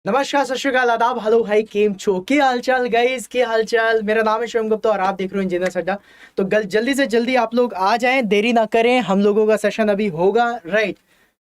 नमस्कार, सत श्रीकाल, आदाब, हेलो, हाय, केम छो, के हालचाल गाइस, के हालचाल। मेरा नाम है शिवम गुप्ता और आप देख रहे हो इंजीनियर अड्डा। तो जल्दी से जल्दी आप लोग आ जाएं, देरी ना करें, हम लोगों का सेशन अभी होगा, राइट।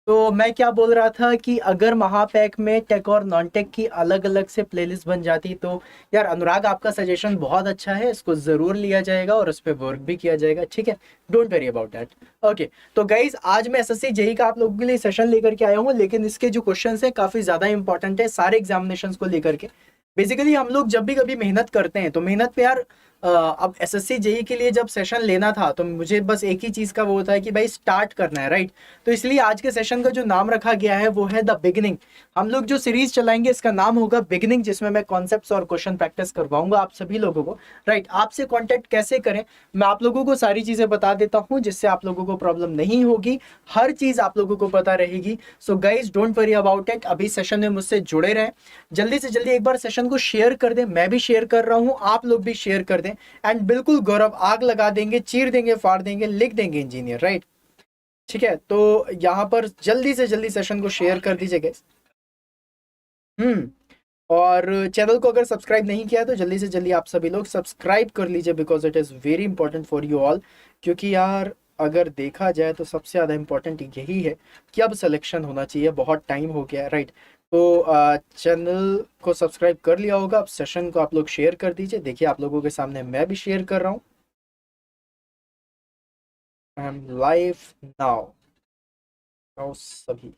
तो मैं क्या बोल रहा था कि अगर महापैक में टेक और नॉन टेक की अलग अलग से प्लेलिस्ट बन जाती तो यार अनुराग, आपका सजेशन बहुत अच्छा है, इसको जरूर लिया जाएगा और उस पर वर्क भी किया जाएगा, ठीक है। Don't worry about that. Okay. तो गाइज, आज मैं एसएससी जेई का आप लोगों के लिए सेशन लेकर के आया हूँ, लेकिन इसके जो क्वेश्चन है काफी ज्यादा इंपॉर्टेंट है सारे एग्जामिनेशन को लेकर के। बेसिकली हम लोग जब भी कभी मेहनत करते हैं तो मेहनत पे यार अब एसएससी जेई के लिए जब सेशन लेना था तो मुझे बस एक ही चीज का वो होता है कि भाई स्टार्ट करना है, राइट। तो इसलिए आज के सेशन का जो नाम रखा गया है वो है द बिगिनिंग। हम लोग जो सीरीज चलाएंगे इसका नाम होगा बिगिनिंग, जिसमें मैं कॉन्सेप्ट्स और क्वेश्चन प्रैक्टिस करवाऊंगा आप सभी लोगों को, राइट। आपसे कॉन्टेक्ट कैसे करें मैं आप लोगों को सारी चीजें बता देता हूं, जिससे आप लोगों को प्रॉब्लम नहीं होगी, हर चीज आप लोगों को पता रहेगी। So guys, don't worry about it, अभी सेशन में मुझसे जुड़े रहें। जल्दी से जल्दी एक बार सेशन को शेयर कर दें, मैं भी शेयर कर रहा हूं, आप लोग भी शेयर कर दें। एंड बिल्कुल गौरव, आग लगा देंगे, चीर देंगे, फाड़ देंगे, लिख देंगे इंजीनियर, राइट। ठीक है, तो यहां पर जल्दी से जल्दी सेशन को शेयर कर दीजिए गाइस। और चैनल को अगर सब्सक्राइब नहीं किया तो जल्दी से जल्दी आप सभी लोग सब्सक्राइब कर लीजिए, because it is very important for you all. क्योंकि यार अगर देखा जाए तो सबसे ज़्यादा इंपॉर्टेंट यही है कि अब सिलेक्शन होना चाहिए, बहुत टाइम हो गया है, राइट। तो चैनल को सब्सक्राइब कर लिया होगा, अब सेशन को आप लोग शेयर कर दीजिए। देखिए आप लोगों के सामने मैं भी शेयर कर रहा हूँ, आई एम लाइव नाउ सभी,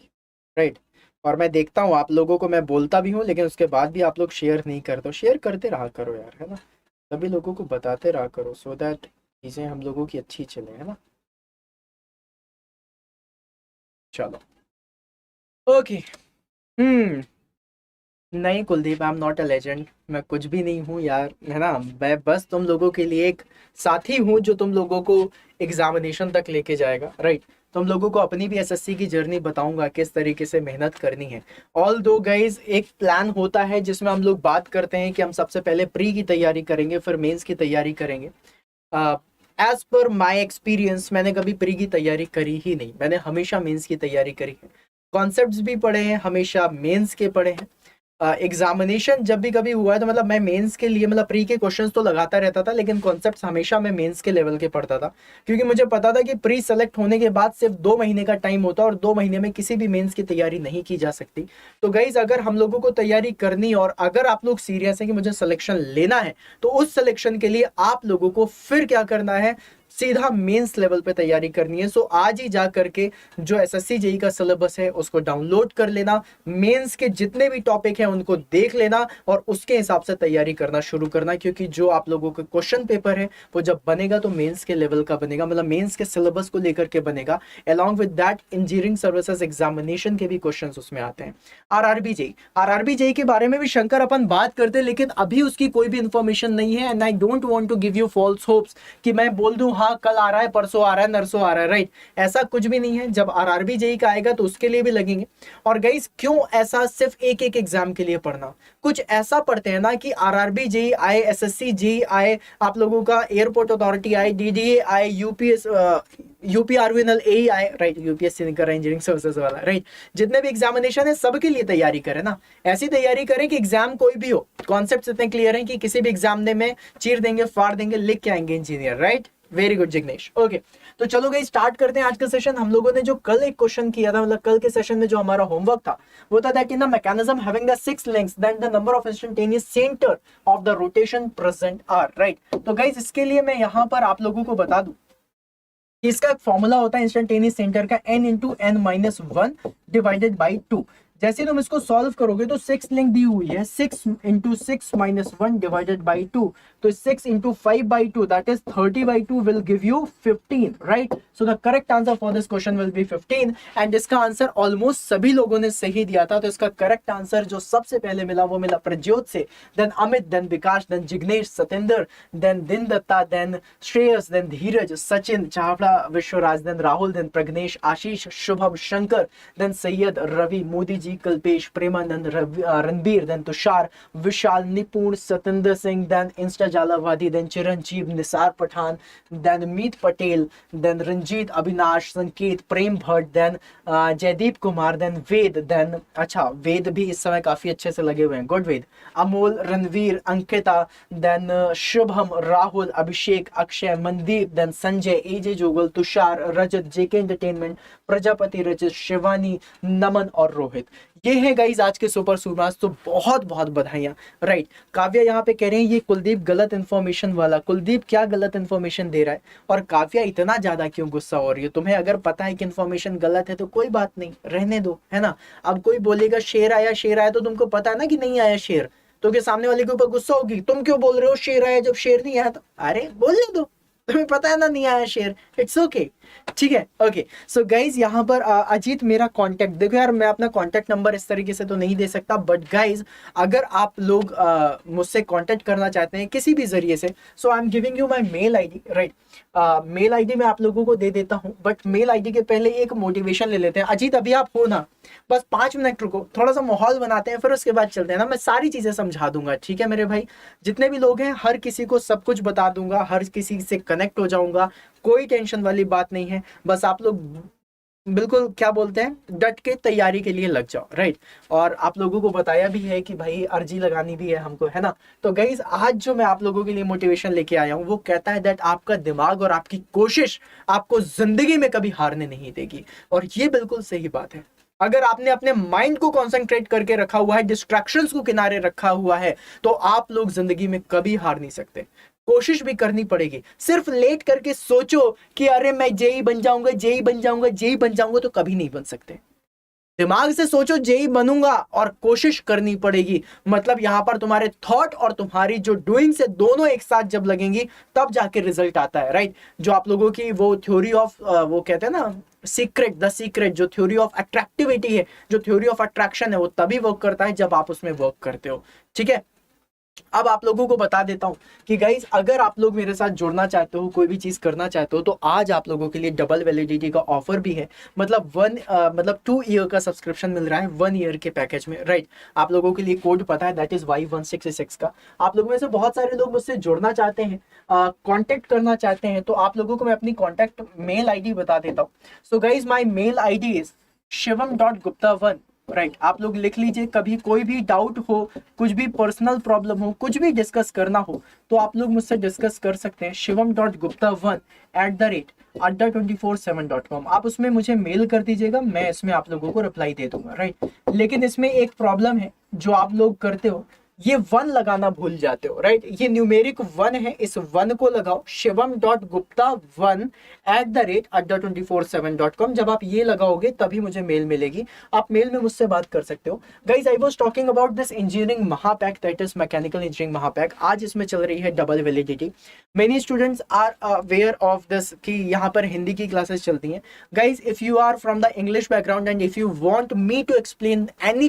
राइट। और मैं देखता हूँ आप लोगों को, मैं बोलता भी हूँ लेकिन उसके बाद भी आप लोग शेयर नहीं करते हो। शेयर करते रहा करो यार, है ना। सभी लोगों को बताते रहा करो, सो दैट चीज़ें हम लोगों की अच्छी चले, है ना। चलो, ओके। हम्म नहीं Kuldeep, I am not a legend, मैं कुछ भी नहीं हूँ यार, है ना। मैं बस तुम लोगों के लिए एक साथी हूँ जो तुम लोगों को एग्जामिनेशन तक लेके जाएगा, राइट। तुम लोगों को अपनी भी एसएससी की जर्नी बताऊंगा, किस तरीके से मेहनत करनी है। ऑल दो गाइज, एक प्लान होता है जिसमें हम लोग बात करते हैं कि हम सबसे पहले प्री की तैयारी करेंगे, फिर मेंस की तैयारी करेंगे। एज पर माई एक्सपीरियंस मैंने कभी प्री की तैयारी करी ही नहीं, मैंने हमेशा मेंस की तैयारी करी है। कॉन्सेप्ट्स भी पढ़े हैं, हमेशा मेंस के पढ़े हैं। एग्जामिनेशन जब भी कभी हुआ है तो मतलब मैं मेंस के लिए मतलब प्री के क्वेश्चंस तो लगाता रहता था, लेकिन कॉन्सेप्ट्स हमेशा मैं मेंस के लेवल के पढ़ता था। क्योंकि मुझे पता था कि प्री सेलेक्ट होने के बाद सिर्फ 2 महीने का टाइम होता है और 2 महीने में किसी भी मेंस की तैयारी नहीं की जा सकती। तो गाइज, अगर हम लोगों को तैयारी करनी और अगर आप लोग सीरियस हैं कि मुझे सिलेक्शन लेना है, तो उस सिलेक्शन के लिए आप लोगों को फिर क्या करना है, सीधा मेंस लेवल पे तैयारी करनी है। सो आज ही जा करके जो एसएससी जेई का सिलेबस है उसको डाउनलोड कर लेना, मेंस के जितने भी टॉपिक हैं उनको देख लेना और उसके हिसाब से तैयारी करना शुरू करना। क्योंकि जो आप लोगों का क्वेश्चन पेपर है वो जब बनेगा तो मेंस के लेवल का बनेगा, मतलब मेंस के सिलेबस को लेकर के बनेगा। Along with that engineering services examination के भी क्वेश्चंस उसमें आते हैं। आरआरबी जेई के बारे में भी शंकर अपन बात करते हैं, लेकिन अभी उसकी कोई भी इंफॉर्मेशन नहीं है। And I don't want to give you false hopes कि मैं बोल दूं हाँ कल आ रहा है, परसों आ रहा है, नरसों आ रहा है, राइट। ऐसा कुछ भी नहीं है। जब आरआरबी जेई का आएगा तो उसके लिए भी लगेंगे। और गाइस, क्यों ऐसा सिर्फ एक एक एग्जाम के लिए पढ़ना, कुछ ऐसा पढ़ते हैं ना कि आरआरबी जेई आए, एसएससी जेई आए, आप लोगों का एयरपोर्ट अथॉरिटी आए, डीडीए आए, यूपीएस यूपीआरवीएनएल ए आए, राइट। यूपीएससी नहीं कर रहा, इंजीनियरिंग सर्विसेज वाला, राइट। जितने भी एग्जामिनेशन है सबके लिए तैयारी करें ना। ऐसी तैयारी करें कि एग्जाम कोई भी हो, कॉन्सेप्ट इतने क्लियर हैं कि किसी भी एग्जाम में चीर देंगे, फाड़ देंगे, लिख के आएंगे engineer, right. Very good Jignesh, okay. तो चलो गई स्टार्ट करते हैं आज का सेशन। हम लोगों ने जो कल एक क्वेश्चन किया था, मतलब कल के सेशन में जो हमारा होमवर्क था वो था that in the mechanism having the 6 links then the number of instantaneous centre of the rotation present are, right. तो गाइस, इसके लिए मैं यहां पर आप लोगों को बता दूं, इसका एक फॉर्मूला होता है इंस्टेंटेनियस सेंटर का, n into n minus one divided by 2। जैसे तुम इसको सॉल्व करोगे तो 6 लिंक दी हुई है, 6 into 6 minus one divided by 2। तो 6 into 5 by 2 that is 30 by 2 will give you 15, right. So the correct answer for this question will B 15। And इसका answer almost सभी लोगों ने सही दिया था। तो इसका करेक्ट आंसर जो सबसे पहले मिला वो मिला प्रज्योत से, then Amit, then Vikas, then Jignesh, Satendra, then Din Datta, then Shreyas, then Dheeraj, Sachin, Chavda, Vishwaraj, then Rahul, then Pragnesh, Ashish, Shubham, Shankar, then Syed, Ravi, Modi ji, Shivaji, Kalpesh, Premanand, Ranbir, then Tushar, Vishal, Nipun, Satendra Singh, then insta Jalavadi, then Chiranjeev, Nisar Pathan, then Meet Patel, then Ranjeet, Avinash, Sanket, Prem Bhatt, then Jaydeep Kumar, then Ved, then अच्छा वेद भी इस समय काफी अच्छे से लगे हुए हैं, गुड वेद, अमोल, रणवीर, अंकिता, देन शुभम, राहुल, अभिषेक, अक्षय, मनदीप, देन संजय, एजे जोगल, तुषार, रजत, जेके एंटरटेनमेंट, प्रजापति, रजत, शिवानी, नमन और रोहित। ये है गाइज आज के सुपर सुमास, तो बहुत बहुत बधाइयां। राइट, काव्या यहाँ पे कह रहे हैं ये कुलदीप गलत इन्फॉर्मेशन वाला। कुलदीप क्या गलत इन्फॉर्मेशन दे रहा है? और काव्या इतना ज्यादा क्यों गुस्सा हो रही है? तुम्हें अगर पता है कि इन्फॉर्मेशन गलत है तो कोई बात नहीं, रहने दो, है ना। अब कोई बोलेगा शेर आया, तो तुमको पता है ना कि नहीं आया शेर, तो क्या सामने वाले के ऊपर गुस्सा होगी? तुम क्यों बोल रहे हो शेर आया जब शेर नहीं आया? तो अरे बोलने दो, तुम्हें पता है ना नहीं आया शेर, इट्स ओके, ठीक है। ओके, सो गाइज यहाँ पर अजीत मेरा कांटेक्ट देखो यार, मैं अपना कांटेक्ट नंबर इस तरीके से तो नहीं दे सकता, बट गाइज अगर आप लोग मुझसे कांटेक्ट करना चाहते हैं किसी भी जरिए से, so I am giving you my mail ID. Right, mail ID मैं आप लोगों को दे देता हूँ, बट मेल आईडी के पहले एक मोटिवेशन ले लेते हैं। अजीत अभी आप हो ना, बस 5 मिनट रुको, थोड़ा सा माहौल बनाते हैं, फिर उसके बाद चलते हैं ना। मैं सारी चीजें समझा दूंगा, ठीक है मेरे भाई। जितने भी लोग हैं हर किसी को सब कुछ बता दूंगा, हर किसी से कनेक्ट हो जाऊंगा, कोई टेंशन वाली बात नहीं है। बस आप लोग बिल्कुल क्या बोलते हैं, डट के तैयारी के लिए लग जाओ। राइट, और आप लोगों को बताया भी है कि भाई अर्जी लगानी भी है हमको, है ना। तो गाइस आज जो मैं आप लोगों के लिए मोटिवेशन लेके आया हूँ वो कहता है दैट आपका दिमाग और आपकी कोशिश आपको जिंदगी में कभी हारने नहीं देगी, और ये बिल्कुल सही बात है। अगर आपने अपने माइंड को कंसंट्रेट करके रखा हुआ है, डिस्ट्रैक्शंस को किनारे रखा हुआ है, तो आप लोग जिंदगी में कभी हार नहीं सकते। कोशिश भी करनी पड़ेगी। सिर्फ लेट करके सोचो कि अरे मैं जेई बन जाऊंगा, जेई बन जाऊंगा, जेई बन जाऊंगा, तो कभी नहीं बन सकते। दिमाग से सोचो जेई बनूंगा, और कोशिश करनी पड़ेगी। मतलब यहां पर तुम्हारे थॉट और तुम्हारी जो डूइंग से दोनों एक साथ जब लगेंगी तब जाके रिजल्ट आता है। राइट, जो आप लोगों की वो थ्योरी ऑफ वो कहते हैं ना सीक्रेट, द सीक्रेट, जो थ्योरी ऑफ अट्रैक्टिविटी है, जो थ्योरी ऑफ अट्रैक्शन है, वो तभी वर्क करता है जब आप उसमें वर्क करते हो, ठीक है। अब आप लोगों को बता देता हूं कि गाइज अगर आप लोग मेरे साथ जुड़ना चाहते हो, कोई भी चीज करना चाहते हो, तो आज आप लोगों के लिए डबल वैलिडिटी का ऑफर भी है। मतलब 2 ईयर का सब्सक्रिप्शन मिल रहा है 1 ईयर के पैकेज में। राइट, आप लोगों के लिए कोड पता है, दैट इज Y166 का। आप लोगों में से बहुत सारे लोग मुझसे जुड़ना चाहते हैं, कांटेक्ट करना चाहते हैं, तो आप लोगों को मैं अपनी कांटेक्ट मेल आईडी बता देता हूँ। So guys my mail ID is shivam.gupta1। Right, आप लोग लिख लीजिए। कभी कोई भी डाउट हो, कुछ भी पर्सनल प्रॉब्लम हो, कुछ भी डिस्कस करना हो, तो आप लोग मुझसे डिस्कस कर सकते हैं। shivam.gupta1@adda247.com। आप उसमें मुझे मेल कर दीजिएगा, मैं इसमें आप लोगों को रिप्लाई दे दूंगा। राइट, लेकिन इसमें एक प्रॉब्लम है, जो आप लोग करते हो ये 1 लगाना भूल जाते हो। राइट, ये न्यूमेरिक 1 है, इस 1 को लगाओ, shivam.gupta1@adda247.com। जब आप ये लगाओगे तभी मुझे मेल मिलेगी, आप मेल में मुझसे बात कर सकते हो। Guys I was talking about this engineering Mahapack, that is mechanical engineering Mahapack. आज इसमें चल रही है double validity. Many students are aware of this कि यहाँ पर हिंदी की क्लासेस चलती हैं। Guys if you are from the English background and if you want me to explain any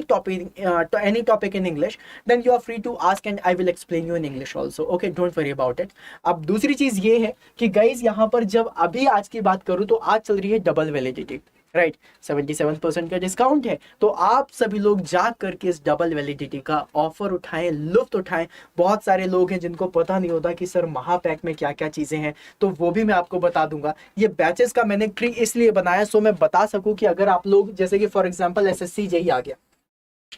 topic in English, then you are free to ask and I will explain you in English also. Okay, don't worry about it. अब दूसरी चीज ये है कि guys यहाँ पर जब अभी आज की बात करूँ तो आज चल रही है डबल वैलिडिटी। राइट, 77% का डिस्काउंट है, तो आप सभी लोग जा करके इस डबल वैलिडिटी का ऑफर उठाएं, लुफ्त उठाएं। बहुत सारे लोग हैं जिनको पता नहीं होता कि सर महापैक में क्या क्या चीजें हैं, तो वो भी मैं आपको बता दूंगा। ये बैचेस का मैंने ट्री इसलिए बनाया सो मैं बता सकूं कि अगर आप लोग जैसे कि फॉर एग्जांपल एसएससी जेई आ गया,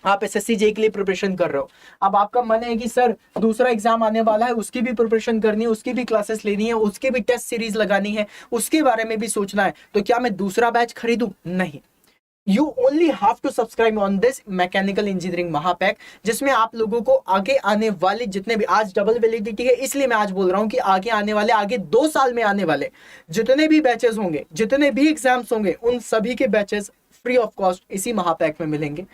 आप एसएससी जेई के लिए प्रिपरेशन कर रहे हो, अब आपका मन है कि सर दूसरा एग्जाम आने वाला है, उसकी भी प्रिपरेशन करनी है, उसकी भी क्लासेस लेनी है, उसकी भी टेस्ट सीरीज लगानी है, उसके बारे में भी सोचना है, तो क्या मैं दूसरा बैच खरीदूं? नहीं, you only have to subscribe on this mechanical engineering Mahapack, जिसमें आप लोगों को आगे आने वाले जितने भी, आज डबल वैलिडिटी है इसलिए मैं आज बोल रहा हूं कि आगे आने वाले, आगे 2 साल में आने वाले जितने भी बैचेस होंगे, जितने भी एग्जाम्स होंगे, उन सभी के बैचेस फ्री ऑफ कॉस्ट इसी महापैक में मिलेंगे।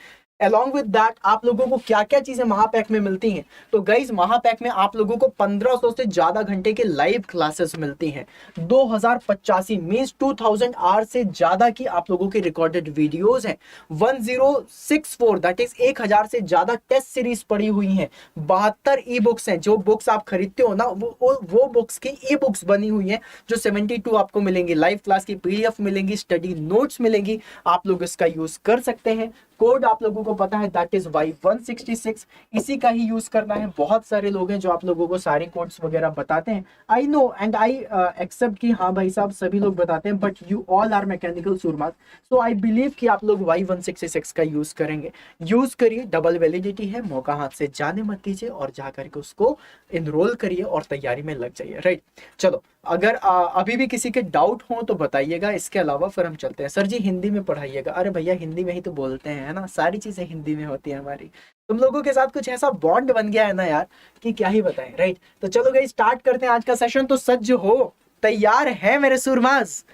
अलॉन्ग विद दैट आप लोगों को क्या क्या चीजें महापैक में मिलती हैं? तो गाइज महापैक में आप लोगों को 1500 से ज्यादा घंटे के लाइव क्लासेस मिलती हैं, 2085 मींस 2000 आवर से ज्यादा की आप लोगों की रिकॉर्डेड वीडियोस हैं, 1064 दैट इज 1000 से ज्यादा टेस्ट सीरीज पड़ी हुई हैं, 72 ई बुक्स हैं, जो बुक्स आप खरीदते हो ना वो बुक्स की ई बुक्स बनी हुई हैं, जो 72 आपको मिलेंगी, लाइव क्लास की पीडीएफ मिलेंगी, स्टडी नोट्स मिलेंगी, आप लोग इसका यूज कर सकते हैं। कोड आप लोगों को पता है दैट इज Y166, इसी का ही यूज करना है। बहुत सारे लोग हैं जो आप लोगों को सारे कोड्स वगैरह बताते हैं, I know and I accept कि हाँ भाई साहब सभी लोग बताते हैं, but you all are mechanical Surmas, so I believe कि आप लोग Y166 का यूज करेंगे। यूज करिए, डबल वैलिडिटी है, मौका हाथ से जाने मत दीजिए और जाकर के उसको इनरोल करिए और तैयारी में लग जाइए, राइट। चलो, अगर अभी भी किसी के डाउट हो तो बताइएगा, इसके अलावा फिर हम चलते हैं। सर जी हिंदी में पढ़ाइएगा, अरे भैया हिंदी में ही तो बोलते हैं, है ना, सारी चीजें हिंदी में होती है हमारी। तुम लोगों के साथ कुछ ऐसा बॉन्ड बन गया है ना यार कि क्या ही बताएं, राइट। तो चलो गाइस स्टार्ट करते हैं आज का सेशन। तो सज्ज हो, तैयार है मेरे सुरमास?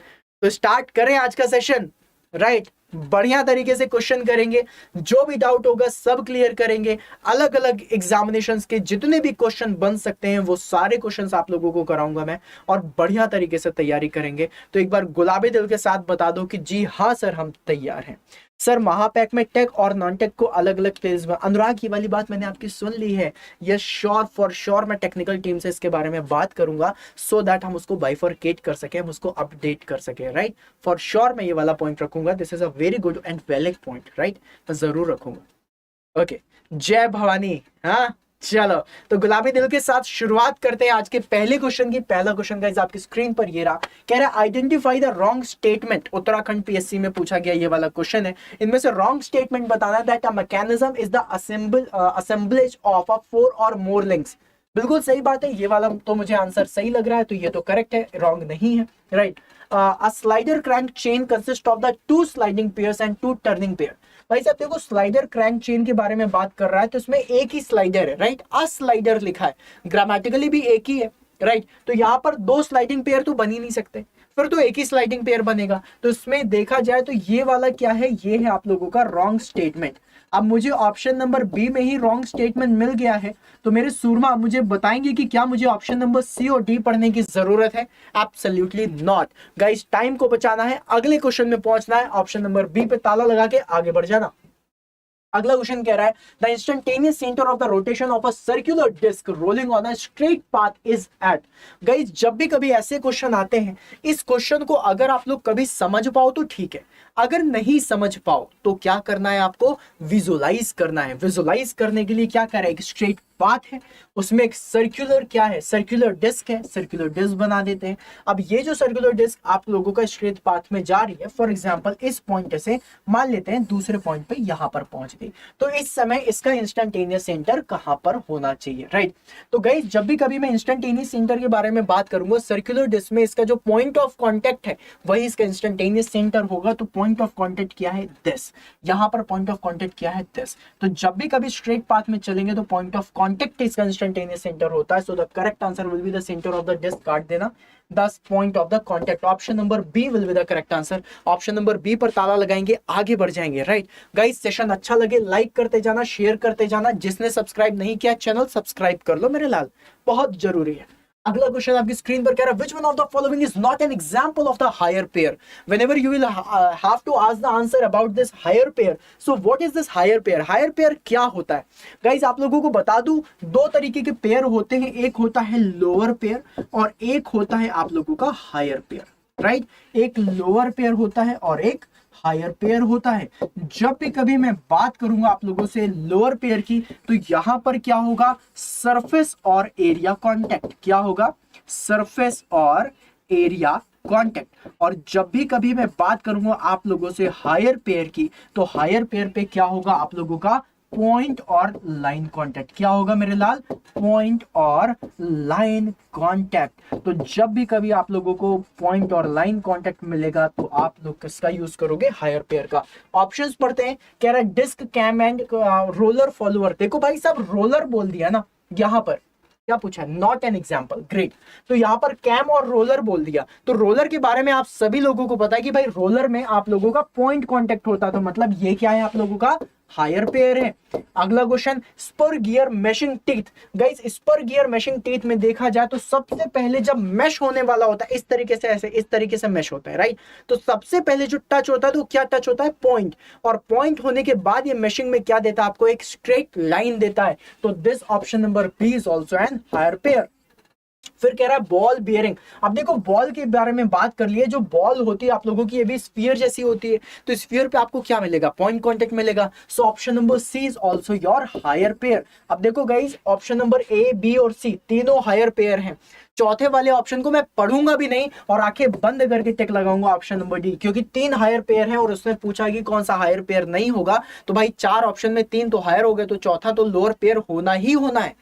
तो स्टार्ट करें आज का सेशन, राइट। बढ़िया तरीके से क्वेश्चन करेंगे, जो भी डाउट होगा सब क्लियर करेंगे। अलग अलग एग्जामिनेशंस के जितने भी क्वेश्चन बन सकते हैं वो सारे क्वेश्चंस आप लोगों को कराऊंगा मैं, और बढ़िया तरीके से तैयारी करेंगे। तो एक बार गुलाबी दिल के साथ बता दो कि जी हाँ सर हम तैयार हैं। सर महापैक में टेक और नॉन टेक को अलग अलग फेज में, अनुराग ये वाली बात मैंने आपकी सुन ली है, यस श्योर फॉर श्योर मैं टेक्निकल टीम से इसके बारे में बात करूंगा, सो दैट हम उसको बाइफरकेट कर सके, हम उसको अपडेट कर सके, राइट। फॉर श्योर मैं ये वाला पॉइंट रखूंगा, this is a very good and valid point, right, मैं जरूर रखूंगा। ओके, जय भवानी। हाँ चलो, तो गुलाबी दिल के साथ शुरुआत करते हैं आज के पहले क्वेश्चन की। पहला क्वेश्चन गाइस आपकी स्क्रीन पर ये रहा, कह रहा है identify the wrong statement. Uttarakhand PSC में पूछा गया ये वाला क्वेश्चन है। इनमें से रॉन्ग स्टेटमेंट बताना, that a mechanism is the assemblage of a 4 और मोर लिंक्स। बिल्कुल सही बात है, ये वाला तो मुझे आंसर सही लग रहा है, तो ये तो करेक्ट है, रॉन्ग नहीं है, right. A slider crank chain consist of the 2 sliding pairs and 2 turning pair. भाई साहब देखो, स्लाइडर क्रैंक चेन के बारे में बात कर रहा है तो इसमें एक ही स्लाइडर है, राइट। अ स्लाइडर लिखा है, ग्रामेटिकली भी एक ही है, राइट। तो यहाँ पर 2 स्लाइडिंग पेयर तो बन ही नहीं सकते, फिर तो एक ही स्लाइडिंग पेयर बनेगा। तो इसमें देखा जाए तो ये वाला क्या है, ये है आप लोगों का रॉन्ग स्टेटमेंट। अब मुझे ऑप्शन नंबर बी में ही रॉन्ग स्टेटमेंट मिल गया है, तो मेरे सूरमा मुझे बताएंगे कि क्या मुझे ऑप्शन नंबर सी और डी पढ़ने की जरूरत है? एब्सोल्युटली नॉट गाइस, टाइम को बचाना है, अगले क्वेश्चन में पहुंचना है, ऑप्शन नंबर बी पे ताला लगा के आगे बढ़ जाना। अगला क्वेश्चन कह रहा है the instantaneous centre of the rotation of a circular disc rolling on a straight path is at. Guys जब भी कभी ऐसे क्वेश्चन आते हैं, इस क्वेश्चन को अगर आप लोग कभी समझ पाओ तो ठीक है, अगर नहीं समझ पाओ तो क्या करना है, आपको विजुलाइज करना है। विजुलाइज करने के लिए क्या कर रहा है, एक स्ट्रेट पाथ है, उसमें एक सर्कुलर क्या है, सर्कुलर डिस्क है, सर्कुलर डिस्क बना देते हैं। अब ये जो सर्कुलर डिस्क आप लोगों का स्ट्रेट पाथ में जा रही है, फॉर एग्जांपल इस पॉइंट से मान लेते हैं दूसरे पॉइंट पे यहां पर पहुंच गई, तो इस समय इसका इंस्टेंटेनियस सेंटर कहां पर होना चाहिए, राइट। तो गाइस जब भी कभी मैं इंस्टेंटेनियस सेंटर के बारे में बात करूंगा, सर्कुलर डिस्क में इसका जो पॉइंट ऑफ कॉन्टेक्ट है वही इसका इंस्टेंटेनियस सेंटर होगा। तो पॉइंट ऑफ कॉन्टेक्ट क्या है, दिस, यहां पर पॉइंट ऑफ कॉन्टेक्ट क्या है, दिस। तो जब भी कभी स्ट्रेट पाथ में चलेंगे तो पॉइंट ऑफ कॉन्टेक्ट इसका इंस्टेंटेनियस सेंटर होता है, so the correct answer will be the centre of the disc, काट देना 10 point of the contact. Option number B will be the correct answer. Option number B पर ताला लगाएंगे, आगे बढ़ जाएंगे, राइट। गाइस सेशन अच्छा लगे लाइक करते जाना, शेयर करते जाना, जिसने सब्सक्राइब नहीं किया चैनल सब्सक्राइब कर लो मेरे लाल, बहुत जरूरी है। अगला क्वेश्चन आपकी स्क्रीन पर कह रहा है which one of the following is not an example of the higher pair? Whenever you will have to ask the answer about this higher pair, so what is this higher pair? higher pair क्या होता है guys, आप लोगों को बता दूं, 2 तरीके के पेयर होते हैं, एक होता है लोअर पेयर और एक होता है आप लोगों का हायर पेयर, राइट। एक लोअर पेयर होता है और एक हायर पेयर होता है। जब भी कभी मैं बात करूंगा आप लोगों से लोअर पेयर की, तो यहां पर क्या होगा, सरफेस और एरिया कांटेक्ट, क्या होगा, सरफेस और एरिया कांटेक्ट। और जब भी कभी मैं बात करूंगा आप लोगों से हायर पेयर की, तो हायर पेयर पे क्या होगा आप लोगों का, पॉइंट और लाइन कांटेक्ट। क्या होगा मेरे लाल, पॉइंट और लाइन कांटेक्ट। तो जब भी कभी आप लोगों को पॉइंट और लाइन कांटेक्ट मिलेगा तो आप लोग किसका यूज करोगे, हायर पेयर का। ऑप्शंस पढ़ते हैं, कह रहा है disc, cam and roller follower. देखो भाई साहब रोलर बोल दिया ना, यहां पर क्या पूछा है, नॉट एन एग्जाम्पल, ग्रेट। तो यहां पर कैम और रोलर बोल दिया, तो रोलर के बारे में आप सभी लोगों को पता है कि भाई रोलर में आप लोगों का पॉइंट कांटेक्ट होता है, तो मतलब ये क्या है आप लोगों का हायर पेयर है। अगला question, spur gear meshing teeth. Guys spur gear meshing teeth में देखा जाए तो सबसे पहले जब मेश होने वाला होता है इस तरीके से, ऐसे इस तरीके से मेश होता है, राइट। तो सबसे पहले जो टच होता है तो क्या टच होता है, पॉइंट। और पॉइंट होने के बाद ये मेशिंग में क्या देता है आपको, एक स्ट्रेट लाइन देता है। तो this option number B is also an higher pair. फिर कह रहा है बॉल बियरिंग। अब देखो बॉल के बारे में बात कर लिए, जो बॉल होती है आप लोगों की ये भी स्फीयर जैसी होती है, तो स्फीयर पे आपको क्या मिलेगा, पॉइंट कांटेक्ट मिलेगा। So option number C is also your higher pair. अब देखो guys option number A, B और सी तीनों हायर पेयर हैं। चौथे वाले ऑप्शन को मैं पढ़ूंगा भी नहीं और आंखें बंद करके टिक लगाऊंगा ऑप्शन नंबर डी, क्योंकि तीन हायर पेयर हैं और उसने पूछा कि कौन सा हायर पेयर नहीं होगा। तो भाई चार ऑप्शन में तीन तो हायर हो गए, तो चौथा तो लोअर पेयर होना ही होना है।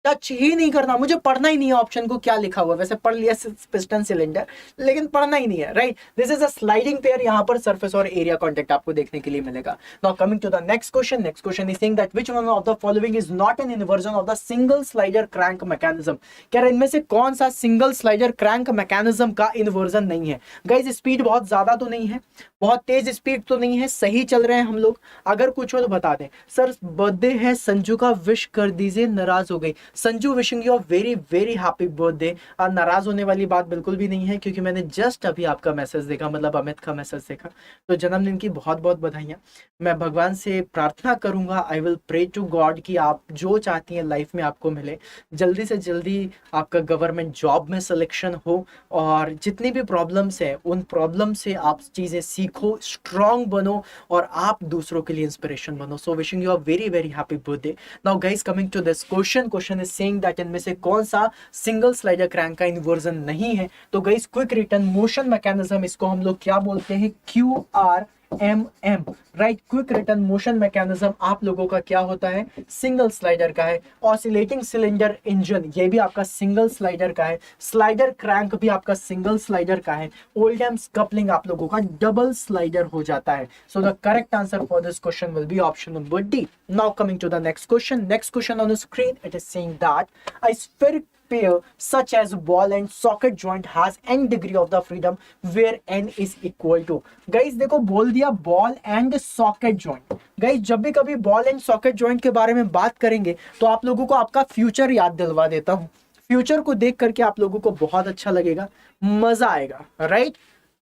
टच ही नहीं करना, मुझे पढ़ना ही नहीं है ऑप्शन को क्या लिखा हुआ है। वैसे पढ़ लिया पिस्टन सिलेंडर, लेकिन पढ़ना ही नहीं है, right. This is a sliding pair. यहाँ पर सरफेस और एरिया कांटेक्ट आपको देखने के लिए मिलेगा। Now coming to the next question. Next question is saying that which one of the following is not an inversion of the single slider crank mechanism. कह रहा है इनमें से कौन सा सिंगल स्लाइडर क्रैंक मैकेनिज्म का इन्वर्जन नहीं है। गाइस स्पीड बहुत ज्यादा तो नहीं है, बहुत तेज स्पीड तो नहीं है, सही चल रहे हैं हम लोग। अगर कुछ हो तो बता दें। सर बर्थडे है संजू का, विश कर दीजिए, नाराज हो गई। Sanju wishing you very very happy birthday. नाराज होने वाली बात बिल्कुल भी नहीं है, क्योंकि मैंने जस्ट अभी आपका मैसेज देखा, मतलब अमित का मैसेज देखा। तो जन्मदिन की बहुत बहुत बधाइयाँ। मैं भगवान से प्रार्थना करूंगा, I will pray to God कि आप जो चाहती हैं लाइफ में आपको मिले, जल्दी से जल्दी आपका गवर्नमेंट जॉब में सिलेक्शन हो, और जितनी भी प्रॉब्लम्स है उन प्रॉब्लम से आप चीजें सीखो, स्ट्रांग बनो और आप दूसरों के लिए इंस्पिरेशन बनो। So wishing you a very very happy birthday. Now guys coming to this question, question is saying that इनमें से कौन सा सिंगल स्लाइडर क्रैंक का इन्वर्जन नहीं है। तो guys quick return motion mechanism, इसको हम लोग क्या बोलते हैं, QRMM, right. Quick return motion mechanism आप लोगों का क्या होता है, सिंगल स्लाइडर का है। ऑसिलेटिंग सिलेंडर इंजन ये भी आपका सिंगल स्लाइडर का है। स्लाइडर क्रैंक भी आपका सिंगल स्लाइडर का है। ओल्डम्स कपलिंग आप लोगों का डबल स्लाइडर हो जाता है। So the correct answer for this question will be option number D. Now coming to the next question. Next question on the screen, it is saying that a spheric pair such as ball and socket joint has n degree of the freedom where n is equal to। Guys देखो बोल दिया ball and socket joint. Guys जब भी कभी ball and socket joint के बारे में बात करेंगे तो आप लोगों को आपका फ्यूचर याद दिलवा देता हूं। फ्यूचर को देख करके आप लोगों को बहुत अच्छा लगेगा, मजा आएगा, राइट।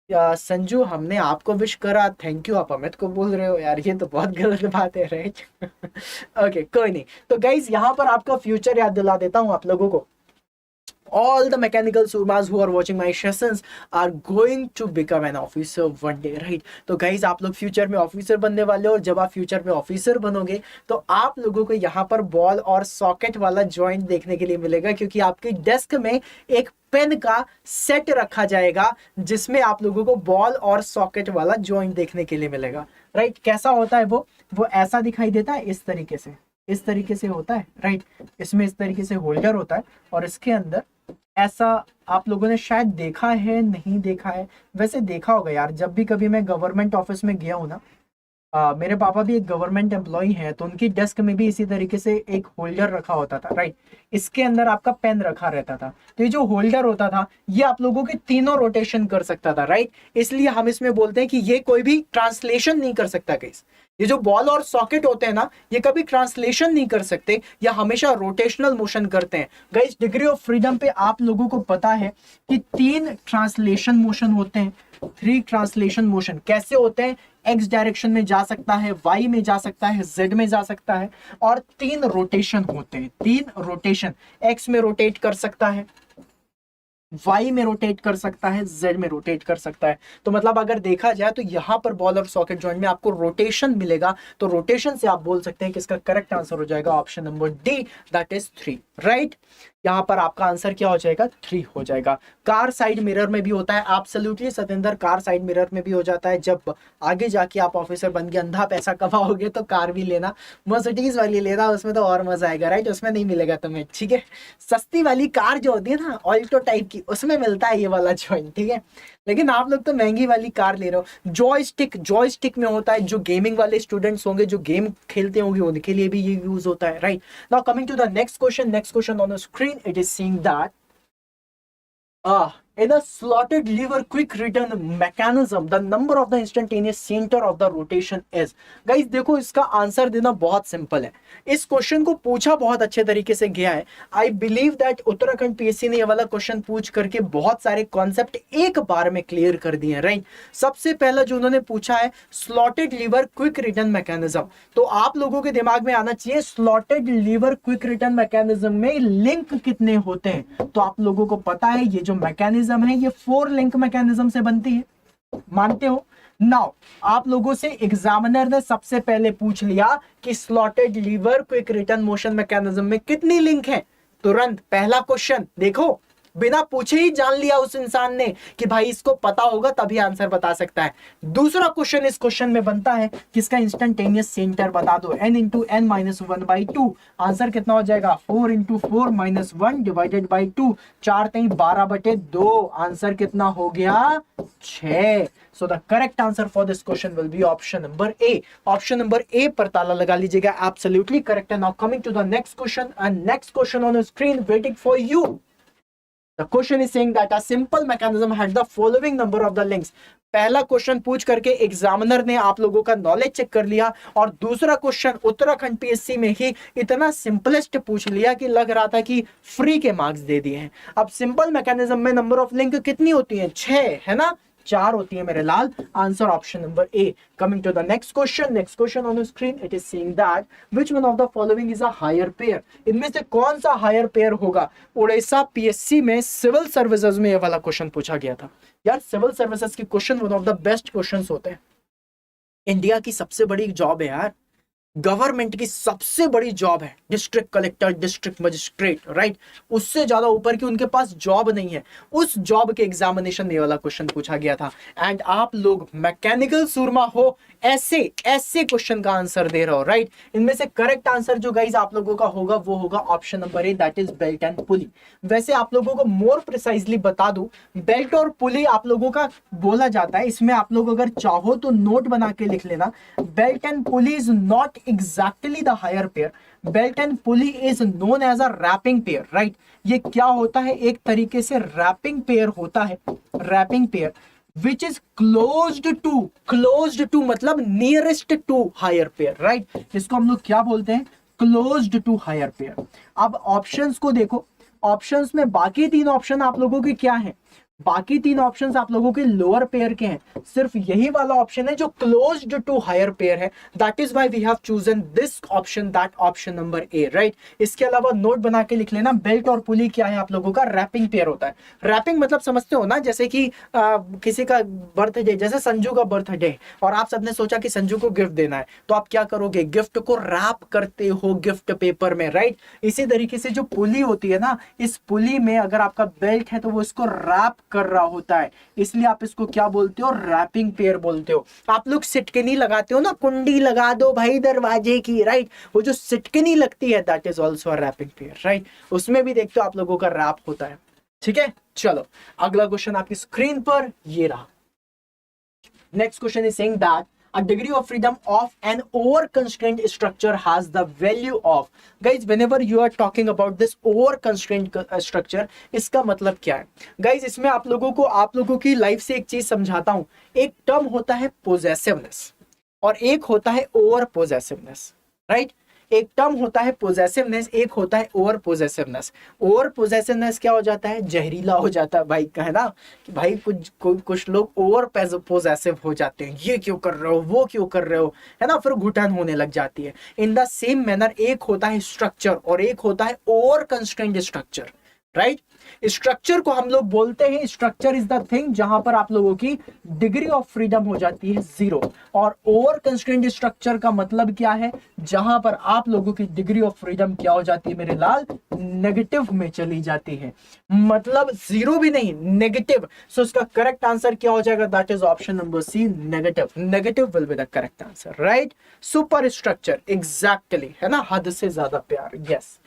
संजू हमने आपको विश करा, थैंक यू, आप अमित को बोल रहे हो यार, ये तो बहुत गलत बात है, राइट। ओके कोई नहीं। तो गाइस यहाँ पर आपका फ्यूचर याद दिला देता हूँ आप लोगों को। All the mechanical surmas who are watching my sessions are going to become an officer one day, right? तो गाइज आप लोग फ्यूचर में ऑफिसर बनने वाले हो, और जब आप फ्यूचर में ऑफिसर बनोगे तो आप लोगों को यहाँ पर बॉल और सॉकेट वाला जॉइंट देखने के लिए मिलेगा, क्योंकि आपके डेस्क में एक पेन का सेट रखा जाएगा जिसमें आप लोगों को बॉल और सॉकेट वाला जॉइंट देखने के लिए मिलेगा, राइट। कैसा होता है वो ऐसा दिखाई देता है, इस तरीके से होता है, राइट। इसमें इस तरीके से होल्डर होता है और इसके अंदर ऐसा आप लोगों ने शायद देखा है, नहीं देखा है, वैसे देखा होगा यार। जब भी कभी मैं गवर्नमेंट ऑफिस में गया हूँ ना, मेरे पापा भी एक गवर्नमेंट एम्प्लॉय हैं, तो उनकी डेस्क में भी इसी तरीके से एक होल्डर रखा होता था, राइट। इसके अंदर आपका पेन रखा रहता था। तो ये जो होल्डर होता था ये आप लोगों के तीनों रोटेशन कर सकता था, राइट। इसलिए हम इसमें बोलते हैं कि ये कोई भी ट्रांसलेशन नहीं कर सकता गाइस। ये जो बॉल और सॉकेट होते हैं ना, ये कभी ट्रांसलेशन नहीं कर सकते, या हमेशा रोटेशनल मोशन करते हैं। गाइस डिग्री ऑफ फ्रीडम पे आप लोगों को पता है कि 3 ट्रांसलेशन मोशन होते हैं। 3 ट्रांसलेशन मोशन कैसे होते हैं, एक्स डायरेक्शन में जा सकता है, वाई में जा सकता है, जेड में जा सकता है, और 3 रोटेशन होते हैं। 3 रोटेशन, एक्स में रोटेट कर सकता है, वाई में रोटेट कर सकता है, जेड में रोटेट कर सकता है। तो मतलब अगर देखा जाए तो यहाँ पर बॉल और सॉकेट जॉइंट में आपको रोटेशन मिलेगा। तो रोटेशन से आप बोल सकते हैं कि इसका करेक्ट आंसर हो जाएगा option number D, that is 3, right. यहाँ पर आपका आंसर क्या हो जाएगा, 3 हो जाएगा। कार साइड मिरर में भी होता है, absolutely Satendra, car side mirror में भी हो जाता है। जब आगे जाके आप ऑफिसर बन के अंधा पैसा कमाओगे तो कार भी लेना, मर्सिडीज वाली लेना, उसमें तो और मजा आएगा, राइट। उसमें नहीं मिलेगा तुम्हें, ठीक है। सस्ती वाली कार जो होती है ना, ऑल्टो टाइप की, उसमें मिलता है ये वाला जॉइंट, ठीक है। लेकिन आप लोग तो महंगी वाली कार ले रहे हो। जॉयस्टिक में होता है, जो गेमिंग वाले स्टूडेंट्स होंगे, जो गेम खेलते होंगे, उनके लिए भी ये यूज होता है, right. Now coming to the next question on the screen, it is saying that In a slotted lever quick return mechanism, the number of the instantaneous center of the rotation is. Guys देखो इसका answer देना बहुत simple है. इस question को पूछा बहुत अच्छे तरीके से गया है. I believe that Uttarakhand PSC ने ये वाला क्वेश्चन पूछ करके बहुत सारे कॉन्सेप्ट एक बार में क्लियर कर दिए हैं, राइट. सबसे पहला जो उन्होंने पूछा है slotted lever quick return mechanism, तो आप लोगों के दिमाग में आना चाहिए slotted lever quick return mechanism में लिंक कितने होते हैं. तो आप लोगों को पता है ये जो मैकेनिज्म है ये 4 लिंक मैकेनिज्म से बनती है, मानते हो. नाउ आप लोगों से एग्जामिनर ने सबसे पहले पूछ लिया कि slotted lever quick return motion mechanism में कितनी लिंक है. तुरंत पहला क्वेश्चन देखो, बिना पूछे ही जान लिया उस इंसान ने कि भाई इसको पता होगा तभी आंसर बता सकता है. दूसरा क्वेश्चन इस क्वेश्चन में बनता है किसका इंस्टेंटेनियस सेंटर बता दो. n into n minus 1/2. Answer कितना हो जाएगा 4 into 4 minus 1 divided by 2. 4 3 12/2. Answer कितना हो गया 6. So the correct answer for this question will be option number A. Option number A पर ताला लगा लीजिएगा. Absolutely correct. And now coming to the next question, and next question on the screen waiting for you. The question is saying that a simple mechanism had the following number of the links. पहला question पूछ करके examiner ने आप लोगों का knowledge check कर लिया, और दूसरा क्वेश्चन उत्तराखंड पीएससी में ही इतना सिंपलेस्ट पूछ लिया कि लग रहा था कि फ्री के मार्क्स दे दिए हैं. अब सिंपल मैकेनिज्म में नंबर ऑफ लिंक कितनी होती है 6 है ना, 4 होती है मेरे लाल. Answer option number A. Coming to the next question on the screen, it is saying that which one of the following is a higher pair. इनमें से कौन सा हायर पेयर होगा. उड़ीसा पीएससी में सिविल सर्विसेज में ये वाला क्वेश्चन पूछा गया था. यार सिविल सर्विसेज के question one of the best questions होते हैं. इंडिया की सबसे बड़ी जॉब है यार, गवर्नमेंट की सबसे बड़ी जॉब है district collector, district magistrate, right. उससे ज्यादा ऊपर की उनके पास जॉब नहीं है. उस जॉब के एग्जामिनेशन में वाला क्वेश्चन पूछा गया था. एंड आप लोग मैकेनिकल सुरमा हो, ऐसे ऐसे क्वेश्चन का आंसर दे रहे हो, राइट. इनमें से करेक्ट आंसर जो गाइज आप लोगों का होगा वो होगा option number A, that is belt and पुली. वैसे आप लोगों को मोर प्रिसाइजली बता दूं, बेल्ट और पुली आप लोगों का बोला जाता है. इसमें आप लोग अगर चाहो तो नोट बना के लिख लेना. Belt and pulley is not exactly the higher pair. Belt and pulley is known as a wrapping pair, right? ये क्या होता है, एक तरीके से wrapping pair होता है. wrapping pair which is closed to मतलब nearest to higher pair, right? इसको हम लोग क्या बोलते हैं, closed to higher pair. अब ऑप्शंस को देखो, ऑप्शंस में बाकी 3 ऑप्शन आप लोगों के क्या है, बाकी 3 ऑप्शंस आप लोगों के लोअर पेयर के हैं. सिर्फ यही वाला ऑप्शन है जो क्लोज्ड टू हायर पेयर है. That is why we have chosen this option, that option number A, right. इसके अलावा नोट बना के लिख लेना, बेल्ट और पुली क्या है आप लोगों का, रैपिंग पेयर होता है. रैपिंग मतलब समझते हो ना, जैसे कि किसी का बर्थडे, जैसे संजू का बर्थडे, और आप सबने सोचा कि संजू को गिफ्ट देना है, तो आप क्या करोगे, गिफ्ट को रैप करते हो गिफ्ट पेपर में, राइट. इसी तरीके से जो पुली होती है ना, इस पुली में अगर आपका बेल्ट है तो वो इसको रैप कर रहा होता है, इसलिए आप इसको क्या बोलते हो, रैपिंग पेयर बोलते हो. आप लोग सिटकनी लगाते हो ना, कुंडी लगा दो भाई दरवाजे की, राइट. वो जो सिटकनी लगती है that is also a wrapping pair, right. उसमें भी देखते हो आप लोगों का रैप होता है. ठीक है, चलो अगला क्वेश्चन आपकी स्क्रीन पर ये रहा. Next question is saying that a degree of freedom of an over constrained structure has the value of. Guys, whenever you are talking about this over constrained structure, इसका मतलब क्या है guys, इसमें आप लोगों की लाइफ से एक चीज समझाता हूं. एक टर्म होता है पोजेसिवनेस और एक होता है ओवर पोजेसिवनेस, राइट. एक टर्म होता है पोजेसिवनेस, एक होता है ओवर पोजेसिवनेस. ओवर पोजेसिवनेस क्या हो जाता है, जहरीला हो जाता है भाई का, है ना, कि भाई कुछ लोग ओवर पोजेसिव हो जाते हैं, ये क्यों कर रहे हो, वो क्यों कर रहे हो, है ना, फिर घुटन होने लग जाती है. इन द सेम मैनर एक होता है स्ट्रक्चर और एक होता है over constrained structure, right. Structure को हम लोग बोलते हैं, स्ट्रक्चर इज द थिंग जहां पर आप लोगों की डिग्री ऑफ फ्रीडम हो जाती है 0, और ओवर कंस्ट्रेंड स्ट्रक्चर का मतलब क्या है, जहां पर आप लोगों की डिग्री ऑफ फ्रीडम क्या हो जाती है मेरे लाल, नेगेटिव में चली जाती है. मतलब 0 भी नहीं, नेगेटिव. सो इसका करेक्ट आंसर क्या हो जाएगा, that is option number C, negative. Negative will be the correct answer, right. Super structure, exactly, है ना, हद से ज्यादा प्यार. यस,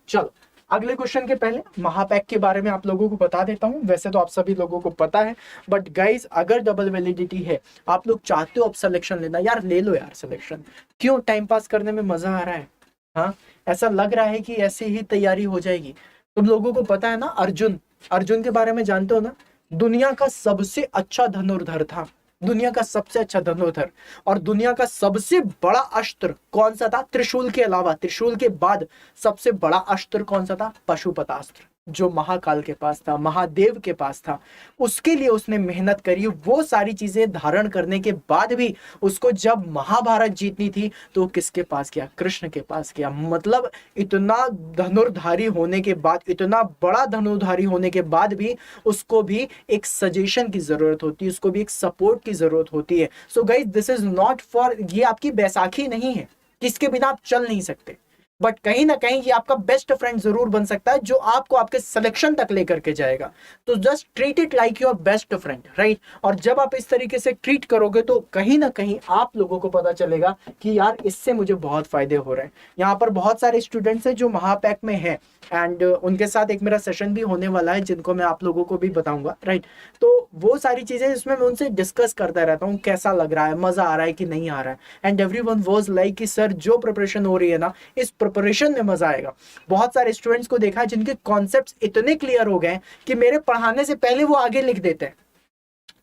चलो अगले क्वेश्चन के पहले महापैक के बारे में आप लोगों को बता देता हूं. वैसे तो आप सभी लोगों को पता है, बट गाइस अगर डबल वैलिडिटी है, आप लोग चाहते हो अब सिलेक्शन लेना, यार ले लो यार सिलेक्शन. क्यों, टाइम पास करने में मजा आ रहा है. हाँ, ऐसा लग रहा है कि ऐसे ही तैयारी हो जाएगी. तुम लोगों को पता है ना, अर्जुन के बारे में जानते हो ना, दुनिया का सबसे अच्छा धनुर्धर था, दुनिया का सबसे अच्छा धनुर्धर। और दुनिया का सबसे बड़ा अस्त्र कौन सा था? त्रिशूल के अलावा, त्रिशूल के बाद सबसे बड़ा अस्त्र कौन सा था? पशुपतास्त्र, जो महाकाल के पास था, महादेव के पास था। उसके लिए उसने मेहनत करी। वो सारी चीजें धारण करने के बाद भी उसको जब महाभारत जीतनी थी तो वो किसके पास गया? कृष्ण के पास गया। मतलब इतना धनुर्धारी होने के बाद, इतना बड़ा धनुर्धारी होने के बाद भी उसको भी एक सजेशन की जरूरत होती है, उसको भी एक सपोर्ट की जरूरत होती है। So guys, this is not for, ये आपकी बैसाखी नहीं है किसके बिना आप चल नहीं सकते, बट कहीं ना कहीं ये आपका बेस्ट फ्रेंड जरूर बन सकता है जो आपको आपके सिलेक्शन तक लेकर के जाएगा। तो just treat it like your best friend, right. और जब आप इस तरीके से ट्रीट करोगे तो कहीं ना कहीं आप लोगों को पता चलेगा कि यार इससे मुझे बहुत फायदे हो रहे हैं। यहाँ पर बहुत सारे स्टूडेंट्स हैं जो महापैक में है, एंड उनके साथ एक मेरा सेशन भी होने वाला है जिनको मैं आप लोगों को भी बताऊंगा, राइट। तो वो सारी चीजें इसमें मैं उनसे डिस्कस करता रहता हूँ, कैसा लग रहा है, मजा आ रहा है कि नहीं आ रहा है। एंड एवरीवन वाज लाइक कि सर जो प्रिपरेशन हो रही है ना, इस प्रिपरेशन में मजा आएगा। बहुत सारे स्टूडेंट्स को देखा है जिनके कॉन्सेप्ट्स इतने क्लियर हो गए कि मेरे पढ़ाने से पहले वो आगे लिख देते हैं।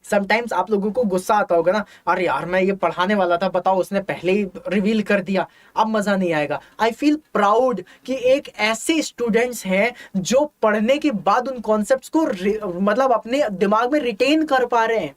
समटाइम्स आप लोगों को गुस्सा आता होगा ना, अरे यार मैं ये पढ़ाने वाला था, बताओ उसने पहले ही रिवील कर दिया, अब मजा नहीं आएगा। आई फील प्राउड कि एक ऐसे स्टूडेंट्स हैं जो पढ़ने के बाद उन कॉन्सेप्ट्स को मतलब अपने दिमाग में रिटेन कर पा रहे हैं,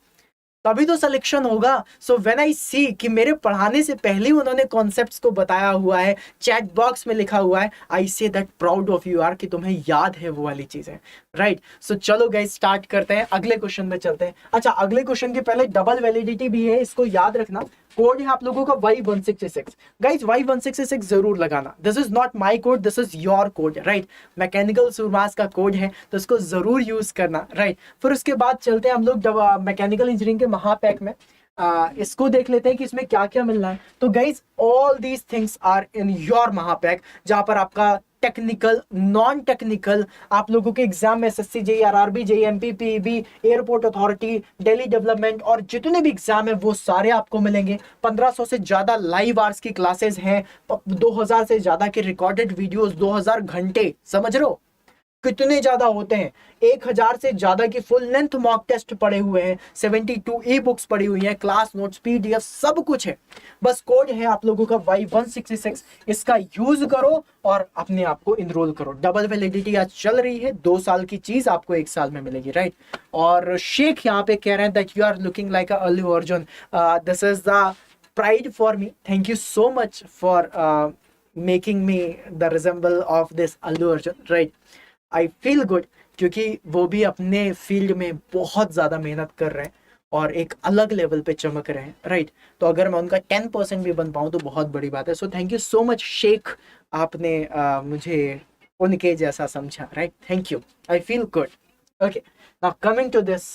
तभी तो सिलेक्शन होगा। सो व्हेन आई सी कि मेरे पढ़ाने से पहले उन्होंने कॉन्सेप्ट्स को बताया हुआ है, चैट बॉक्स में लिखा हुआ है, आई say that proud of you यार कि तुम्हें याद है वो वाली चीजें, राइट। सो चलो गाइस स्टार्ट करते हैं, अगले क्वेश्चन में चलते हैं। अच्छा, अगले क्वेश्चन के पहले डबल वैलिडिटी भी है, इसको याद रखना। कोड है आप लोगों का Y166। गाइज Y166 जरूर लगाना, this is not my code, this is your code, right. Mechanical Surmas का कोड है तो इसको जरूर यूज करना, राइट। फिर उसके बाद चलते हैं हम लोग मैकेनिकल इंजीनियरिंग के महापैक में। इसको देख लेते हैं कि इसमें क्या क्या मिलना है। तो guys all these things are in your Mahapack, जहां पर आपका टेक्निकल, नॉन टेक्निकल, आप लोगों के एग्जाम में SSC JEE RRB JEE MP PEB, airport authority, Delhi development और जितने भी एग्जाम है वो सारे आपको मिलेंगे। 1500 से ज्यादा लाइव आवर्स की क्लासेस हैं, 2000 से ज्यादा के रिकॉर्डेड वीडियोस, 2000 घंटे, समझ रहे हो कितने ज्यादा होते हैं। 1000 से ज्यादा की फुल लेंथ मॉक टेस्ट पड़े हुए हैं, 72 ई बुक्स पड़ी हुई हैं, क्लास नोट्स, PDF सब कुछ है। बस कोड है आप लोगों का Y166, इसका यूज करो और अपने आप को इनरोल करो। डबल वैलिडिटी आज चल रही है, 2 साल की चीज आपको 1 साल में मिलेगी, राइट। और शेख यहाँ पे कह रहे हैं that you are looking like a Allu Arjun, this is the pride for me, thank you so much for making me the resemble of this Allu Arjun, right. I feel good क्योंकि वो भी अपने फील्ड में बहुत ज़्यादा मेहनत कर रहे हैं और एक अलग लेवल पे चमक रहे हैं, राइट। तो अगर मैं उनका 10% भी बन पाऊँ तो बहुत बड़ी बात है। So thank you so much Sheikh, आपने मुझे उनके जैसा समझा, right. Thank you, I feel good. Okay, now coming to this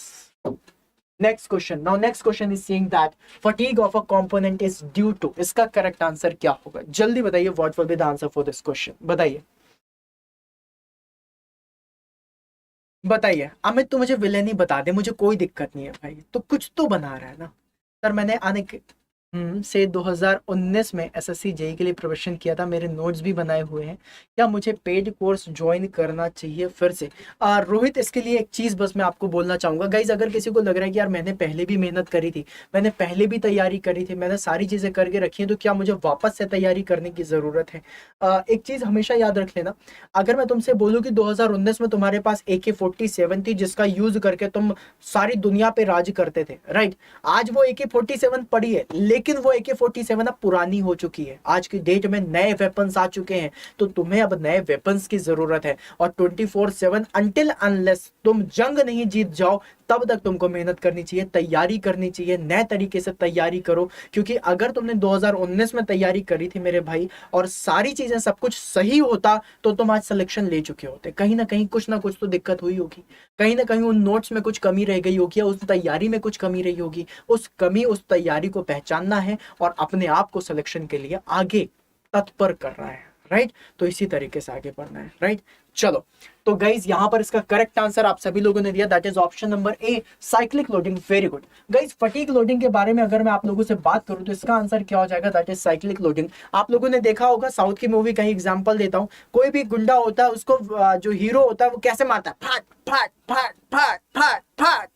next question. Now next question is saying that fatigue of a component is due to, इसका correct answer क्या होगा? जल्दी बताइए, what will be the answer for this question, बताइए बताइए। अमित तो मुझे villain ही बता दे, मुझे कोई दिक्कत नहीं है भाई, तो कुछ तो बना रहा है ना सर। मैंने आने के से 2019 में SSC JEE के लिए प्रिपरेशन किया था, मेरे नोट्स भी बनाए हुए हैं। क्या मुझे पेड कोर्स ज्वाइन करना चाहिए फिर से? रोहित, इसके लिए एक चीज़ बस मैं आपको बोलना चाहूँगा गाइज, अगर किसी को लग रहा है कि यार मैंने पहले भी मेहनत करी थी, मैंने पहले भी तैयारी करी थी, मैंने सारी चीज़ें करके रखी हैं, तो क्या मुझे वापस से तैयारी करने की ज़रूरत है? एक चीज़ हमेशा याद रख लेना, अगर मैं तुमसे बोलूँ कि 2019 में तुम्हारे पास AK-47 थी जिसका यूज करके तुम सारी दुनिया पे राज करते थे, राइट। आज वो AK-47 पड़ी है, लेकिन वो AK-47 अब पुरानी हो चुकी है। आज की डेट में नए वेपन्स आ चुके हैं, तो तुम्हें अब नए वेपन्स की जरूरत है। और 24/7 अनटिल अनलेस तुम जंग नहीं जीत जाओ तब तक तुमको मेहनत करनी चाहिए, तैयारी करनी चाहिए, नए तरीके से तैयारी करो। क्योंकि अगर तुमने 2019 में तैयारी करी थी मेरे भाई और सारी चीजें सब कुछ सही होता तो तुम आज सिलेक्शन ले चुके होते। कहीं ना कुछ तो दिक्कत हुई होगी, कहीं ना कहीं उन नोट्स में कुछ कमी रह गई होगी, या उस तैयारी में कुछ कमी रही होगी। उस कमी, उस तैयारी को पहचानना है और अपने आप को सिलेक्शन के लिए आगे तत्पर करना है, राइट। तो इसी तरीके से आगे बढ़ना है, राइट। चलो, तो गाइज यहां पर इसका करेक्ट आंसर आप सभी लोगों ने दिया, that is option number A, cyclic loading. Very good guys. Fatigue loading के बारे में अगर मैं आप लोगों से बात करूं तो इसका आंसर क्या हो जाएगा? That is cyclic loading. आप लोगों ने देखा होगा साउथ की मूवी का ही एग्जांपल देता हूं, कोई भी गुंडा होता है उसको जो हीरो होता है वो कैसे मारता है? फाट फाट फाट फाट फाट फाट,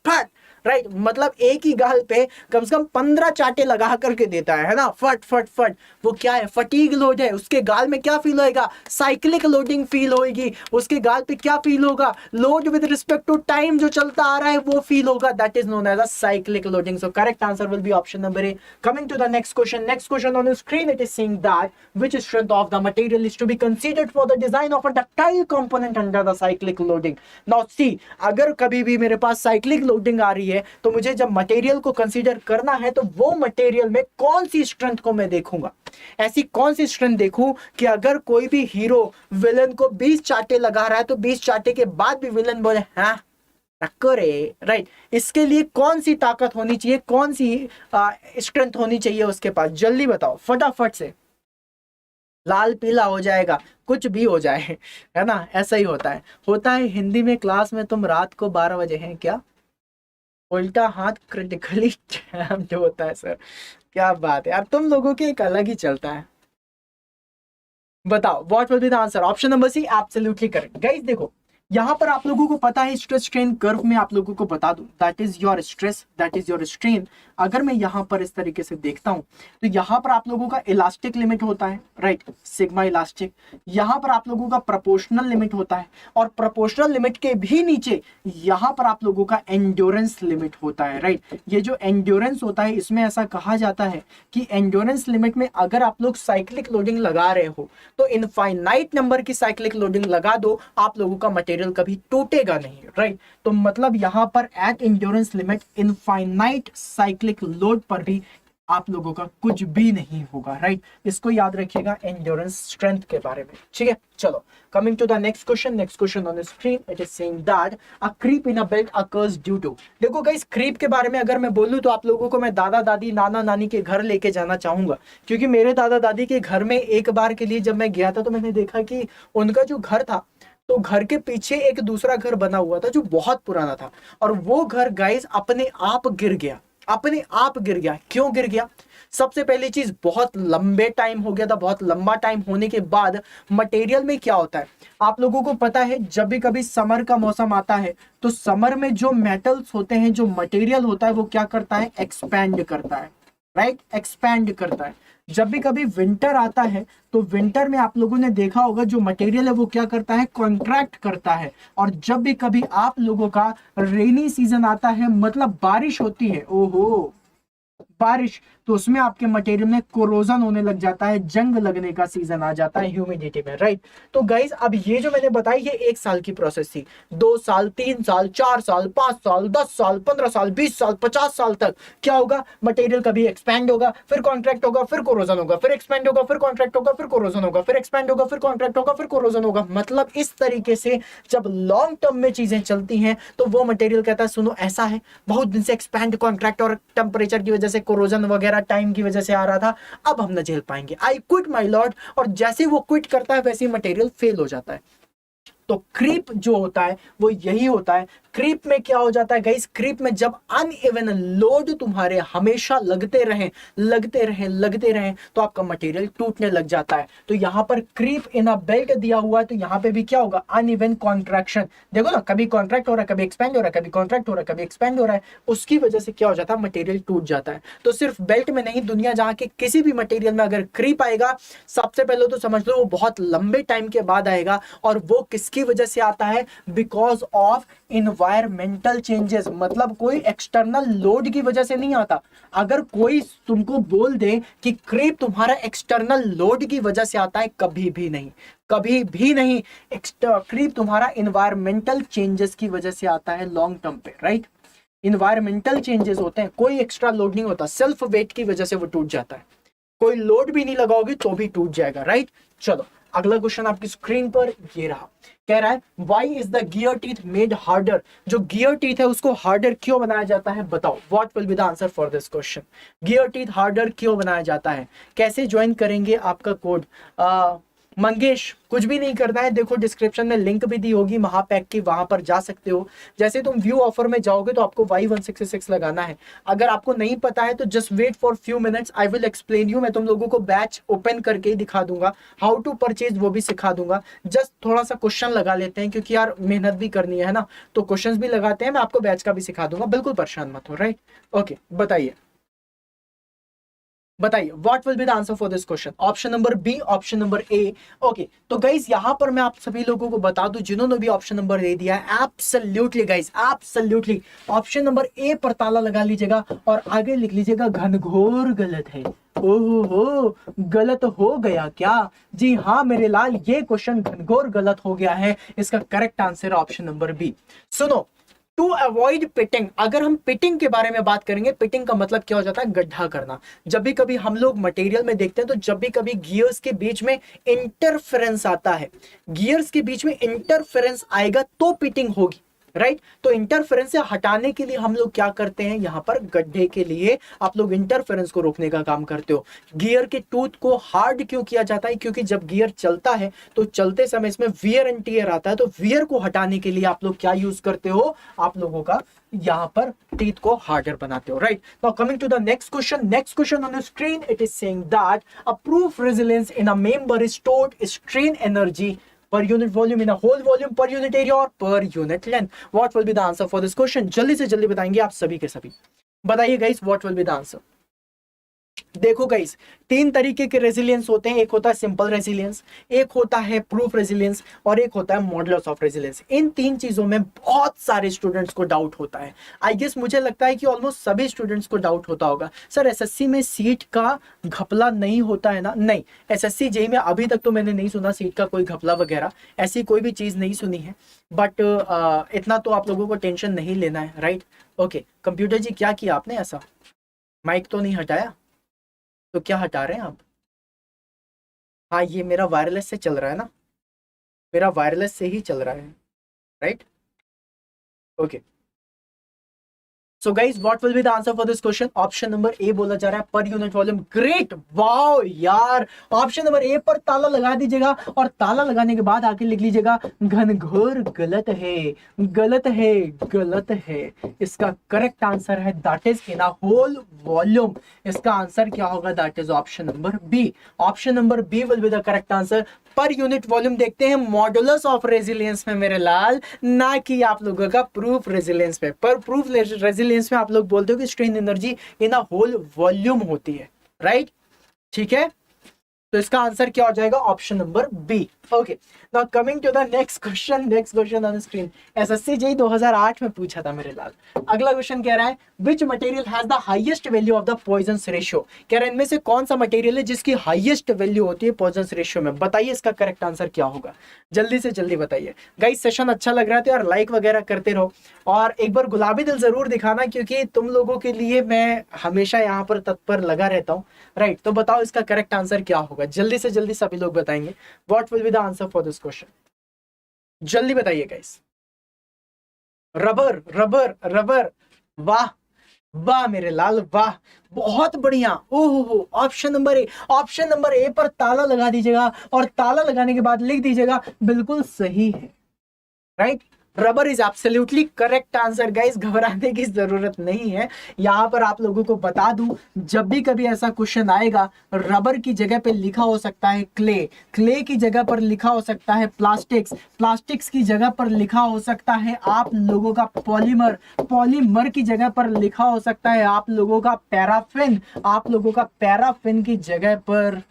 राइट, मतलब एक ही गाल पे कम से कम 15 चाटे लगा करके देता है ना, फट फट फट। वो क्या है, फटीग लोड है। उसके गाल में क्या फील होएगा, साइक्लिक लोडिंग फील होएगी। उसके गाल पे क्या फील होगा, load with respect to time जो चलता आ रहा है वो फील होगा, that is known as a cyclic loading. So correct answer will be option number A. Coming to the next question, next question on the screen, it is saying that which strength of the material is to be considered for the design of a ductile component under the cyclic loading. Now see, अगर कभी भी मेरे पास cyclic loading आ रही है तो मुझे जब material को कंसीडर करना है तो वो मटेरियल में कौन सी स्ट्रेंथ को मैं देखूंगा, ऐसी कौन सी स्ट्रेंथ देखूं कि अगर कोई भी हीरो विलन को 20 चाटे लगा रहा है तो 20 चाटे के बाद भी विलन बोले हाँ टक्कर है, राइट। इसके लिए कौन सी ताकत होनी चाहिए, कौन सी स्ट्रेंथ होनी चाहिए उसके पास, जल्दी बताओ फटाफट से। लाल पीला हो जाएगा, कुछ भी हो जाए, है ना, ऐसा ही होता है हिंदी में क्लास में। तुम रात को 12 बजे हैं क्या, उल्टा हाथ क्रिटिकली डैम्ड होता है सर। क्या बात है यार, तुम लोगों के एक अलग ही चलता है। बताओ what will be the answer, option number C absolutely correct. Guys देखो, यहां पर आप लोगों को पता है स्ट्रेस स्ट्रेन कर्व में आप लोगों को बता दूं, that is your stress, that is your strain. अगर मैं यहां पर इस तरीके से देखता हूं तो यहां पर आप लोगों का इलास्टिक लिमिट होता है, राइट, सिग्मा इलास्टिक। यहां पर आप लोगों का प्रोपोर्शनल लिमिट होता है, और प्रोपोर्शनल लिमिट के भी नीचे यहां पर आप लोगों का एंड्योरेंस लिमिट होता है, राइट। ये जो एंड्योरेंस होता है, इसमें ऐसा कहा जाता है कि एंड्योरेंस लिमिट में अगर आप लोग साइक्लिक लोडिंग लगा रहे हो तो इनफाइनाइट नंबर की साइक्लिक लोडिंग लगा दो, आप लोगों का मटेरियल कभी टूटेगा नहीं, राइट। तो मतलब यहां पर at endurance limit infinite cyclic load पर भी आप लोगों का कुछ भी नहीं होगा, राइट। इसको याद रखिएगा एंड्योरेंस स्ट्रेंथ के बारे में, ठीक है। चलो coming to the next question, next question on the screen, it is saying that a creep in a belt occurs due to. देखो गाइस, क्रीप के बारे में अगर मैं बोलूं तो आप लोगों को मैं दादा दादी नाना नानी के घर लेके जाना चाहूंगा, क्योंकि मेरे दादा दादी के घर में एक बार के लिए जब मैं गया था तो मैंने देखा कि उनका जो घर था तो घर के पीछे एक दूसरा घर बना हुआ था जो बहुत पुराना था, और वो घर गाइस अपने आप गिर गया, अपने आप गिर गया। क्यों गिर गया, सबसे पहली चीज बहुत लंबे टाइम हो गया था। बहुत लंबा टाइम होने के बाद मटेरियल में क्या होता है, आप लोगों को पता है जब भी कभी समर का मौसम आता है तो समर में जो मेटल्स होते हैं, जो मटेरियल होता है वो क्या करता है, एक्सपैंड करता है, राइट, एक्सपैंड करता है। जब भी कभी विंटर आता है तो विंटर में आप लोगों ने देखा होगा जो मटेरियल है वो क्या करता है, कॉन्ट्रैक्ट करता है। और जब भी कभी आप लोगों का रेनी सीजन आता है, मतलब बारिश होती है, ओहो बारिश, तो उसमें आपके मटेरियल में कोरोजन होने लग जाता है, जंग लगने का सीजन आ जाता है ह्यूमिडिटी में, राइट। तो गाइस अब ये जो मैंने बताई ये 1 साल की प्रोसेस थी, 2 साल 3 साल 4 साल 5 साल 10 साल 15 साल 20 साल 50 साल तक क्या होगा, मटेरियल कभी एक्सपैंड होगा, फिर कॉन्ट्रैक्ट होगा, फिर कोरोजन होगा, फिर एक्सपैंड होगा, फिर कॉन्ट्रैक्ट होगा, फिर कोरोजन होगा, फिर एक्सपैंड होगा, फिर कॉन्ट्रैक्ट होगा, फिर कोरोजन होगा। मतलब इस तरीके से जब लॉन्ग टर्म में चीजें चलती हैं तो वो मटेरियल कहता है सुनो ऐसा है, बहुत दिन से एक्सपैंड, कॉन्ट्रैक्ट और टेम्परेचर की वजह से, कोरोजन वगैरह टाइम की वजह से आ रहा था, अब हम न झेल पाएंगे, आई क्विट माई लॉर्ड। और जैसे वो क्विट करता है वैसे ही मटेरियल फेल हो जाता है। तो क्रीप जो होता है वो यही होता है। क्रीप में क्या हो जाता है गाइस, क्रीप में जब अनइवन लोड तुम्हारे हमेशा लगते रहे तो आपका मटेरियल टूटने लग जाता है। तो यहां पर क्रीप इन अ बेल्ट दिया हुआ है, तो यहां पे भी क्या होगा, अनइवन कॉन्ट्रैक्शन। देखो ना, कभी कॉन्ट्रैक्ट हो रहा है, कभी एक्सपेंड हो रहा है, कभी कॉन्ट्रैक्ट हो रहा है, कभी एक्सपेंड हो रहा है, उसकी वजह से क्या हो जाता है, मटेरियल टूट जाता है। तो सिर्फ बेल्ट में नहीं, दुनिया जहां के किसी भी मटेरियल में अगर क्रीप आएगा, सबसे पहले तो समझ लो वो बहुत लंबे टाइम के बाद आएगा। और वो किसकी वजह से आता है, बिकॉज ऑफ इन्वायरमेंटल चेंजेस, मतलब कोई एक्सटर्नल लोड की वजह से नहीं आता। अगर कोई तुमको बोल दे कि क्रीप तुम्हारा एक्सटर्नल लोड की वजह से आता है, कभी भी नहीं, कभी भी नहीं। क्रीप तुम्हारा इन्वायरमेंटल चेंजेस की वजह से आता है लॉन्ग टर्म पे, राइट। इन्वायरमेंटल चेंजेस होते हैं, कोई एक्स्ट्रा लोड नहीं होता, सेल्फ वेट की वजह से वो टूट जाता है। कोई लोड भी नहीं लगाओगे तो भी टूट जाएगा, राइट। चलो अगला क्वेश्चन आपकी स्क्रीन पर ये रहा, कह रहा है why is the gear teeth made harder. जो गियर टीथ है उसको हार्डर क्यों बनाया जाता है, बताओ what will be the answer for this question. Gear teeth harder क्यों बनाया जाता है, कैसे ज्वाइन करेंगे आपका कोड, मंगेश कुछ भी नहीं करना है, देखो डिस्क्रिप्शन में लिंक भी दी होगी महापैक की, वहां पर जा सकते हो। जैसे तुम व्यू ऑफर में जाओगे तो आपको Y166 लगाना है। अगर आपको नहीं पता है तो just wait for few minutes, I will explain you. मैं तुम लोगों को बैच ओपन करके ही दिखा दूंगा, हाउ टू परचेज वो भी सिखा दूंगा। जस्ट थोड़ा सा क्वेश्चन लगा लेते हैं क्योंकि यार मेहनत भी करनी है ना, तो क्वेश्चन भी लगाते हैं, मैं आपको बैच का भी सिखा दूंगा, बिल्कुल परेशान मत हो। राइट, ओके, बताइए बताइए what will be the answer for this question, option number B, option number A. Okay, तो गाइस यहां पर मैं आप सभी लोगों को बता दूं जिन्होंने भी ऑप्शन नंबर ए दिया है, absolutely guys, absolutely option number ए पर ताला लगा लीजिएगा और आगे लिख लीजिएगा घनघोर गलत है। ओहो हो, गलत हो गया क्या? जी हाँ मेरे लाल, ये क्वेश्चन घनघोर गलत हो गया है। इसका correct answer option number B. सुनो, टू अवॉइड पिटिंग, अगर हम पिटिंग के बारे में बात करेंगे, पिटिंग का मतलब क्या हो जाता है? गड्ढा करना। जब भी कभी हम लोग मटेरियल में देखते हैं तो जब भी कभी गियर्स के बीच में इंटरफेरेंस आता है, गियर्स के बीच में इंटरफेरेंस आएगा तो पिटिंग होगी। राइट, तो इंटरफेरेंस से हटाने के लिए हम लोग क्या करते हैं? यहां पर गड्ढे के लिए आप लोग इंटरफेरेंस को रोकने का काम करते हो। गियर के टूथ को हार्ड क्यों किया जाता है? क्योंकि जब गियर चलता है तो चलते समय इसमें वियर एंड टियर आता है, तो वियर को हटाने के लिए आप लोग क्या यूज करते हो? आप लोगों का यहां पर टीथ को हार्डर बनाते हो। Right, now coming to the next question on the screen, it is saying that a proof resilience in a member is stored strain energy per unit volume in a whole volume, per unit area और per unit length. What will be the answer for this question? जल्दी से जल्दी बताएंगे आप सभी के सभी। बताइए guys, what will be the answer? देखो गाइस, तीन तरीके के रेजिलियंस होते हैं, एक होता है सिंपल रेजिलियंस, एक होता है प्रूफ रेजिलियंस और एक होता है मॉडुलस ऑफ रेजिलियंस। इन तीन चीजों में बहुत सारे स्टूडेंट्स को डाउट होता है। आई गेस मुझे लगता है कि ऑलमोस्ट सभी स्टूडेंट्स को डाउट होता होगा, सर एसएससी में सीट का घपला नहीं होता है ना? नहीं, एसएससी जेईई में अभी तक तो मैंने नहीं सुना सीट का कोई घपला वगैरह, ऐसी कोई भी चीज नहीं सुनी है। बट इतना तो आप लोगों को टेंशन नहीं लेना है। राइट, ओके, कंप्यूटर जी क्या किया आपने ऐसा? माइक तो नहीं हटाया? तो क्या हटा रहे हैं आप? हाँ, ये मेरा वायरलेस से चल रहा है ना, मेरा वायरलेस से ही चल रहा है। Right, okay, so guys what will be the answer for this question? Option number ए बोला जा रहा है, पर यूनिट वॉल्यूम। ग्रेट, वाओ यार, ऑप्शन नंबर ए पर ताला लगा दीजिएगा और ताला लगाने के बाद आके लिख लीजिएगा घनघोर गलत है, गलत है, गलत है। इसका करेक्ट आंसर है that is in a whole volume. इसका आंसर क्या होगा? That is option number B. Option number B will be the correct answer. पर यूनिट वॉल्यूम देखते हैं मॉडुलस ऑफ रेजिलियंस में मेरे लाल, ना कि आप लोगों का प्रूफ रेजिलियंस में। पर प्रूफ रेजिलियंस में आप लोग बोलते हो कि strain energy in a whole volume होती है। राइट, ठीक है, तो इसका आंसर क्या हो जाएगा? Option number B. Okay, now coming to the next question on screen. SSC JEE 2008 में पूछा था मेरे लाल। अगला क्वेश्चन कह रहा है which material has the highest value of the Poisson's ratio. कह रहा है इनमें से कौन सा मटेरियल है जिसकी हाईएस्ट वैल्यू होती है पॉइजंस रेशियो में? बताइए इसका करेक्ट आंसर क्या होगा, जल्दी से जल्दी बताइए। गाइस सेशन अच्छा लग रहा है तो यार लाइक वगैरह करते रहो और एक बार गुलाबी दिल जरूर दिखाना, क्योंकि तुम लोगों के लिए मैं हमेशा यहाँ पर तत्पर लगा रहता हूँ। राइट, तो बताओ इसका करेक्ट आंसर क्या होगा, जल्दी से जल्दी सभी लोग बताएंगे। What will be the answer for this question? जल्दी बताइए गाइस। रबर, रबर, रबर, वाह वाह मेरे लाल, वाह, बहुत बढ़िया। ओहो, ऑप्शन नंबर ए, ऑप्शन नंबर ए पर ताला लगा दीजिएगा और ताला लगाने के बाद लिख दीजिएगा बिल्कुल सही है। Right, rubber is absolutely correct answer. Guys घबराने की जरूरत नहीं है, यहां पर आप लोगों को बता दूं जब भी कभी ऐसा क्वेश्चन आएगा, रबर की जगह पे लिखा हो सकता है क्ले, क्ले की जगह पर लिखा हो सकता है प्लास्टिक्स, प्लास्टिक्स की जगह पर लिखा हो सकता है आप लोगों का पॉलीमर, पॉलीमर की जगह पर लिखा हो सकता है आप लोगों का पैराफिन, आप लोगों का पैराफिन की जगह पर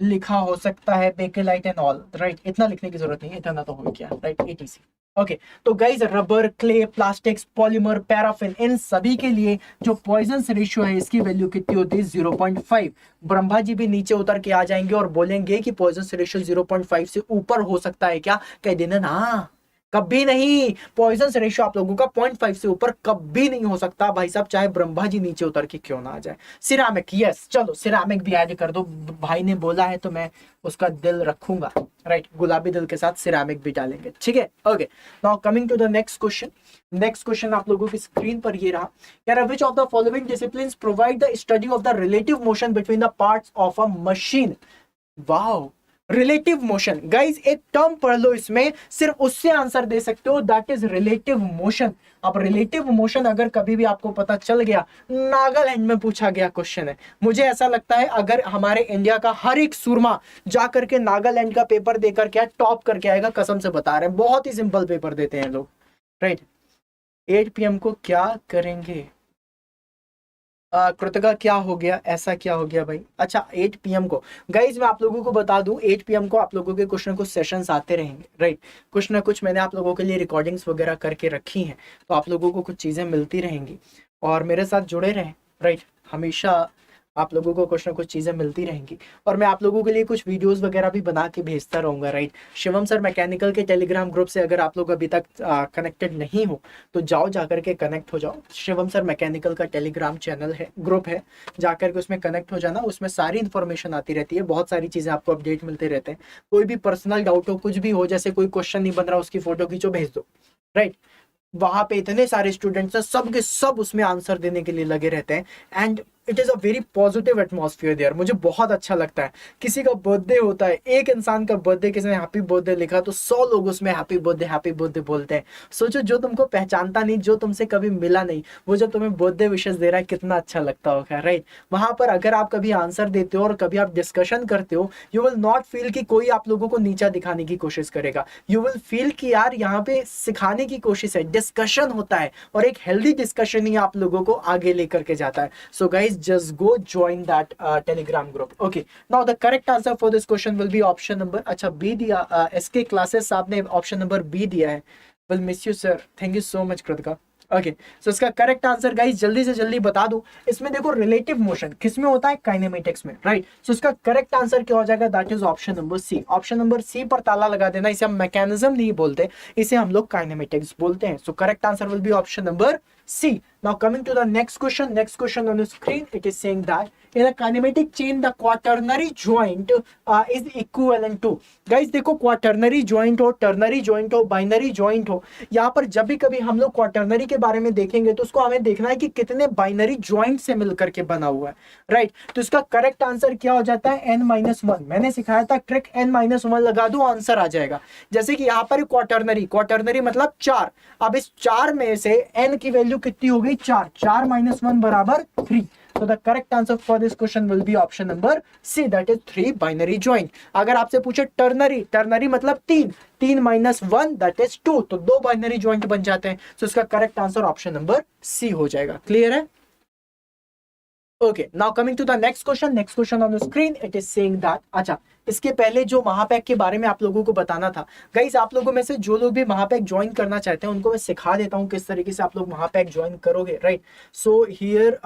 लिखा हो सकता है बेकेलाइट एंड ऑल। राइट, इतना लिखने की जरूरत नहीं है, इतना तो हो गया। Right, etc. ओके, तो guys rubber, clay, plastics, polymer, paraffin, इन सभी के लिए जो पॉइजंस रेशियो है इसकी वैल्यू कितनी होती है? 0.5। ब्रह्मा जी भी नीचे उतर के आ जाएंगे और बोलेंगे कि पॉइजंस रेशियो 0.5 से ऊपर हो सकता है क्या? कह देना ना, कभी नहीं। पॉइजंस रेशियो आप लोगों का 0.5 से ऊपर कभी नहीं हो सकता भाई साहब, चाहे ब्रह्मा जी नीचे उतर के क्यों ना आ जाए। सिरामिक, यस, चलो सिरामिक भी ऐड कर दो, भाई ने बोला है तो मैं उसका दिल रखूंगा। राइट, गुलाबी दिल के साथ सिरामिक भी डालेंगे, ठीक है। Okay, now coming to the next question. Next question आप लोगों की स्क्रीन पर ये रहा, कह रहा which of the following disciplines provide the study of the relative motion between the parts of a machine. Wow, relative motion, guys एक term पढ़ लो, इसमें सिर्फ उससे आंसर दे सकते हो, दैट इज रिलेटिव मोशन। अब रिलेटिव मोशन अगर कभी भी आपको पता चल गया, नागालैंड में पूछा गया क्वेश्चन है। मुझे ऐसा लगता है अगर हमारे इंडिया का हर एक सूरमा जाकर के नागालैंड का पेपर देकर क्या टॉप करके आएगा, कसम से बता रहे हैं, बहुत ही सिंपल पेपर देते हैं लोग, राइट। 8 PM को क्या करेंगे? कृतिका क्या हो गया, ऐसा क्या हो गया भाई? अच्छा 8 PM को गाइज मैं आप लोगों को बता दूं, 8 PM को आप लोगों के कुछ ना कुछ सेशंस आते रहेंगे, राइट। कुछ ना कुछ मैंने आप लोगों के लिए रिकॉर्डिंग्स वगैरह करके रखी हैं, तो आप लोगों को कुछ चीज़ें मिलती रहेंगी और मेरे साथ जुड़े रहें, राइट। हमेशा आप लोगों को कुछ ना कुछ चीज़ें मिलती रहेंगी और मैं आप लोगों के लिए कुछ वीडियोस वगैरह भी बना के भेजता रहूँगा, राइट। शिवम सर मैकेनिकल के टेलीग्राम ग्रुप से अगर आप लोग अभी तक कनेक्टेड नहीं हो तो जाओ, जाकर के कनेक्ट हो जाओ। शिवम सर मैकेनिकल का टेलीग्राम चैनल है, ग्रुप है, जाकर के उसमें कनेक्ट हो जाना। उसमें सारी इन्फॉर्मेशन आती रहती है, बहुत सारी चीज़ें आपको अपडेट मिलते रहते हैं। कोई भी पर्सनल डाउट हो, कुछ भी हो, जैसे कोई क्वेश्चन नहीं बन रहा, उसकी फोटो खींचो भेज दो, राइट। वहां पे इतने सारे स्टूडेंट्स हैं, सब के सब उसमें आंसर देने के लिए लगे रहते हैं and it is a very positive atmosphere there. मुझे बहुत अच्छा लगता है। किसी का बर्थडे होता है, एक इंसान का बर्थडे, किसी ने हैप्पी बर्थडे लिखा तो 100 लोग उसमें हैप्पी बर्थडे बोलते हैं। सोचो जो तुमको पहचानता नहीं, जो तुमसे कभी मिला नहीं, वो जब तुम्हें बर्थडे विशेस दे रहा है, कितना अच्छा लगता होगा, राइट। वहां पर अगर आप कभी आंसर देते हो और कभी आप डिस्कशन करते हो, यू विल नॉट फील कि कोई आप लोगों को नीचा दिखाने की कोशिश करेगा। यू विल फील कि यार यहाँ पे सिखाने की कोशिश है, डिस्कशन होता है और एक हेल्दी डिस्कशन ही आप लोगों को आगे लेकर के जाता है। So guys just go join that telegram group. Okay, now the correct answer for this question will be option number, अच्छा B दिया, SK classes साहब ने ऑप्शन नंबर B दिया है। will miss you sir, thank you so much Kritika. Okay so इसका correct answer guys जल्दी से जल्दी बता दूं, इसमें देखो रिलेटिव मोशन किसमें होता है, काइनेमेटिक्स में, राइट। सो इसका करेक्ट आंसर क्या हो जाएगा, that is option number C. Option number C पर ताला लगा देना, इसे हम मैकेनिज्म नहीं बोलते, इसे हम लोग काइनेमेटिक्स बोलते हैं। So correct answer will be option number C. Now coming to the next question on the screen, it is saying that in a kinematic chain the quaternary joint is equivalent to, guys देखो quaternary joint हो, ternary joint हो, binary joint हो, यहाँ पर जब भी कभी हम लोग quaternary के बारे में देखेंगे तो उसको हमें देखना है कि कितने binary joint से मिलकर के बना हुआ है, राइट। तो इसका करेक्ट आंसर क्या हो जाता है, n-1। मैंने सिखाया था ट्रिक, n-1 लगा दो आंसर आ जाएगा। जैसे कि यहाँ पर क्वाटरनरी मतलब 4, अब इस 4 में से n की वैल्यू कितनी हो गई, 4, 4 - 1 बराबर 3। So the correct answer for this question will be option number C, that is 3 binary joint। अगर आपसे पूछे टर्नरी मतलब 3, 3 - 1 that is 2, तो 2 binary joint बन जाते हैं। So इसका correct answer option number C हो जाएगा। क्लियर है? Okay now coming to the next question on the screen, it is saying that, अच्छा इसके पहले जो महापैक के बारे में आप लोगों को बताना था गाइस, आप लोगों में से जो लोग भी महापैक ज्वाइन करना चाहते हैं उनको मैं सिखा देता हूं किस तरीके से आप लोग महापैक ज्वाइन करोगे, right. So here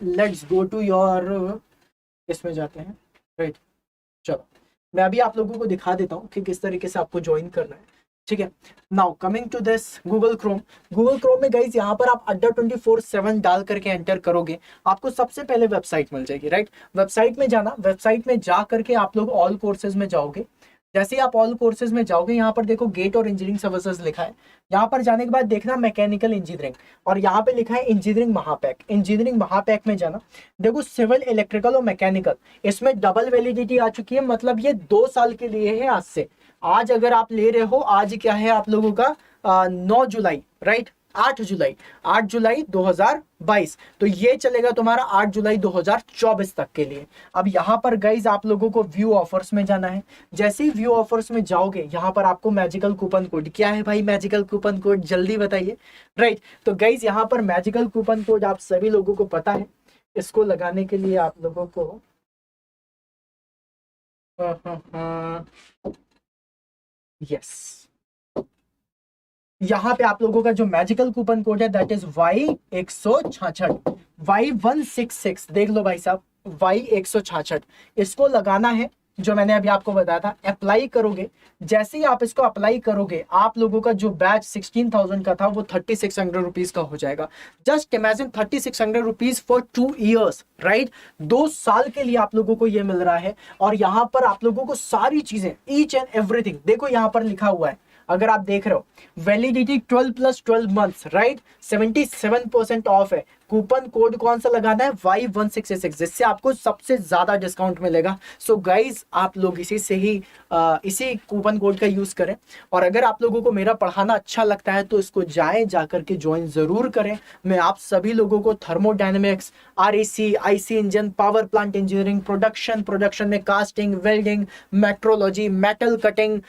let's go to your, इसमें जाते हैं, राइट। चलो मैं अभी आप लोगों को दिखा देता हूं कि किस तरीके से आपको ज्वाइन करना है, ठीक है। Now coming to this Google Chrome में गाइज यहाँ पर आप अड्डा 24/7 डाल करके एंटर करोगे, आपको सबसे पहले वेबसाइट मिल जाएगी, राइट। वेबसाइट में जाना, वेबसाइट में जा करके आप लोग ऑल कोर्सेज में जाओगे। जैसे ही आप ऑल कोर्सेज में जाओगे, यहाँ पर देखो गेट और इंजीनियरिंग सर्विसेज लिखा है। यहाँ पर जाने के बाद देखना मैकेनिकल इंजीनियरिंग, और यहाँ पे लिखा है इंजीनियरिंग महापैक में जाना। देखो सिविल, इलेक्ट्रिकल और मैकेनिकल, इसमें डबल वैलिडिटी आ चुकी है, मतलब ये 2 साल के लिए है। आज से, आज अगर आप ले रहे हो, आज क्या है आप लोगों का 9 जुलाई, राइट, 8 जुलाई 2022, तो ये चलेगा तुम्हारा 8 जुलाई 2024 तक के लिए। अब यहाँ पर गाइज आप लोगों को व्यू ऑफर्स में जाना है। जैसे ही व्यू ऑफर्स में जाओगे, यहाँ पर आपको मैजिकल कूपन कोड, क्या है भाई मैजिकल कूपन कोड, जल्दी बताइए, राइट। तो गाइज यहाँ पर मैजिकल कूपन कोड आप सभी लोगों को पता है, इसको लगाने के लिए आप लोगों को यस, यहाँ पे आप लोगों का जो मैजिकल कूपन कोड है दैट इज Y166, Y166, देख लो भाई साहब, Y166, इसको लगाना है, जो मैंने अभी आपको बताया था। अप्लाई करोगे, जैसे ही आप इसको अप्लाई करोगे, आप लोगों का जो बैच 16,000 का था वो 3600 रुपीज का हो जाएगा। Just imagine 3600 rupees for 2 years, right. 2 साल के लिए आप लोगों को ये मिल रहा है। और यहाँ पर आप लोगों को सारी चीजें, ईच एंड एवरीथिंग, देखो यहाँ पर लिखा हुआ है अगर आप देख रहे हो वैलिडिटी 12+12 मंथ्स, राइट, 77% ऑफ है। कूपन कोड कौन सा लगाना है, Y1666, जिससे आपको सबसे ज्यादा डिस्काउंट मिलेगा। सो गाइज आप लोग इसी से ही इसी कूपन कोड का यूज करें। और अगर आप लोगों को मेरा पढ़ाना अच्छा लगता है तो इसको जाकर के ज्वाइन जरूर करें। मैं आप सभी लोगों को thermodynamics, RAC, IC engine, power plant engineering, production में casting, welding, metrology, metal cutting,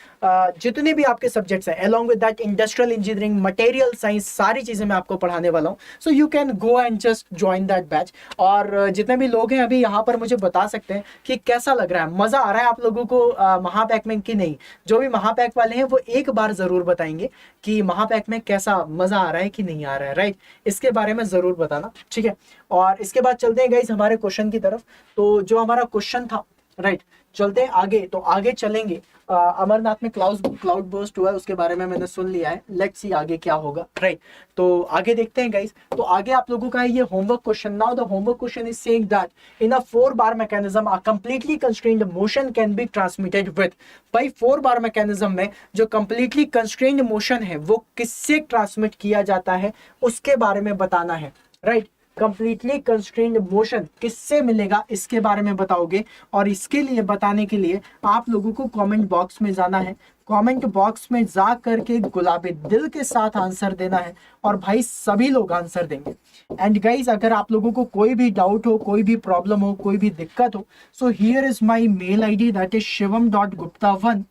जितने भी आपके सब्जेक्ट्स हैं, along with that industrial engineering, material science, सारी चीजें मैं आपको पढ़ाने वाला हूँ। So you can go and just join that batch. और जितने भी लोग हैं अभी यहाँ पर मुझे बता सकते हैं कि कैसा लग रहा है, मजा आ रहा है आप लोगों को महापैक में कि नहीं। जो भी महापैक वाले हैं वो एक बार जरूर बताएंगे कि महापैक में कैसा मजा आ रहा है कि नहीं आ रहा है, राइट, इसके बारे में जरूर बताना, ठीक है। और इसके बाद चलते हैं गाइस हमारे क्वेश्चन की तरफ। तो जो हमारा क्वेश्चन था, राइट, चलते हैं आगे। तो आगे चलेंगे, अमरनाथ में क्लाउड बर्स्ट हुआ है, उसके बारे में मैंने सुन लिया है। लेट्स सी आगे क्या होगा, राइट। तो आगे देखते हैं गाइस। तो आगे आप लोगों का है ये homework question. Now the homework question is saying that in a 4-bar mechanism a completely constrained motion can be transmitted with. भाई 4-bar मैकेनिज्म में जो कंप्लीटली कंस्ट्रेन्ड मोशन है वो किससे ट्रांसमिट किया जाता है, उसके बारे में बताना है, राइट। कंप्लीटली कंस्ट्रेन्ड मोशन किससे मिलेगा इसके बारे में बताओगे। और इसके लिए बताने के लिए आप लोगों को कमेंट बॉक्स में जाना है। कमेंट बॉक्स में जा करके गुलाबी दिल के साथ आंसर देना है और भाई सभी लोग आंसर देंगे। एंड गाइज अगर आप लोगों को कोई भी डाउट हो, कोई भी प्रॉब्लम हो, कोई भी दिक्कत हो, so here is my mail ID, that is shivam.gupta1,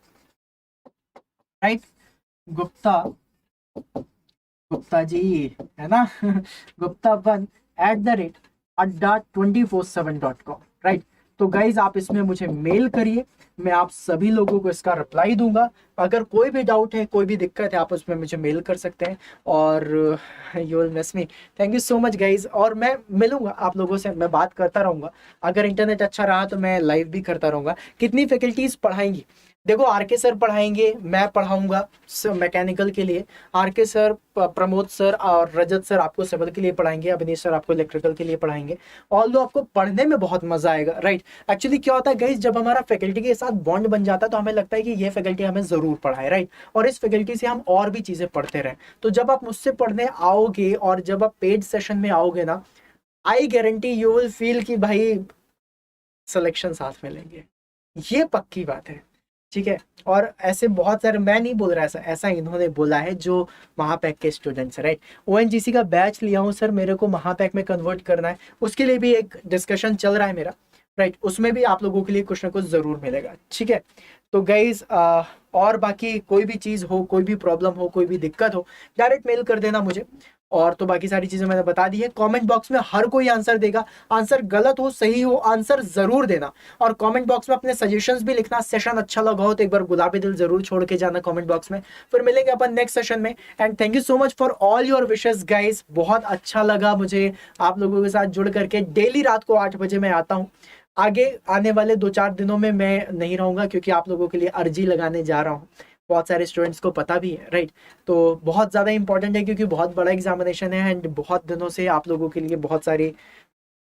right, Gupta ji है ना Gupta1@247.com, राइट। तो गाइज आप इसमें मुझे मेल करिए, मैं आप सभी लोगों को इसका रिप्लाई दूंगा। अगर कोई भी डाउट है, कोई भी दिक्कत है, आप उसमें मुझे मेल कर सकते हैं। और you will miss me. Thank you so much guys. और मैं मिलूंगा आप लोगों से, मैं बात करता रहूंगा। अगर इंटरनेट अच्छा रहा तो मैं लाइव भी करता रहूंगा। कितनी फैकल्टीज पढ़ाएंगी, देखो RK सर पढ़ाएंगे, मैं पढ़ाऊंगा मैकेनिकल के लिए, RK सर, प्रमोद सर और रजत सर आपको सिविल के लिए पढ़ाएंगे, अभिनीश सर आपको इलेक्ट्रिकल के लिए पढ़ाएंगे। ऑल्दो आपको पढ़ने में बहुत मजा आएगा, राइट। एक्चुअली क्या होता है गाइस, जब हमारा फैकल्टी के साथ बॉन्ड बन जाता है तो हमें लगता है कि ये फैकल्टी हमें जरूर पढ़ाए, राइट, और इस फैकल्टी से हम और भी चीजें पढ़ते रहे। तो जब आप मुझसे पढ़ने आओगे और जब आप पेड सेशन में आओगे ना, I guarantee you will feel कि भाई सिलेक्शन साथ में लेंगे, ये पक्की बात है, ठीक है। और ऐसे बहुत सारे, मैं नहीं बोल रहा, ऐसा इन्होंने बोला है जो महापैक के स्टूडेंट्स, राइट। ONGC का बैच लिया हूँ सर, मेरे को महापैक में कन्वर्ट करना है, उसके लिए भी एक डिस्कशन चल रहा है मेरा, राइट। उसमें भी आप लोगों के लिए कुछ ना कुछ जरूर मिलेगा, ठीक है। तो गाइज और बाकी कोई भी चीज हो, कोई भी प्रॉब्लम हो, कोई भी दिक्कत हो, डायरेक्ट मेल कर देना मुझे। और तो बाकी सारी चीजें मैंने बता दी है। कमेंट बॉक्स में हर कोई आंसर देगा, आंसर गलत हो सही हो आंसर जरूर देना। और कमेंट बॉक्स में अपने सजेशंस भी लिखना। सेशन अच्छा लगा हो तो एक बार गुलाबी दिल जरूर छोड़ के जाना कमेंट बॉक्स में। फिर मिलेंगे अपन नेक्स्ट सेशन में। And thank you so much for all your wishes guys. बहुत अच्छा लगा मुझे आप लोगों के साथ जुड़ करके। डेली रात को 8 बजे मैं आता हूँ। आगे आने वाले 2-4 दिनों में मैं नहीं रहूंगा क्योंकि आप लोगों के लिए अर्जी लगाने जा रहा हूँ, बहुत सारे स्टूडेंट्स को पता भी है, राइट। तो बहुत ज़्यादा इंपॉर्टेंट है क्योंकि बहुत बड़ा एग्जामिनेशन है एंड बहुत दिनों से आप लोगों के लिए बहुत सारी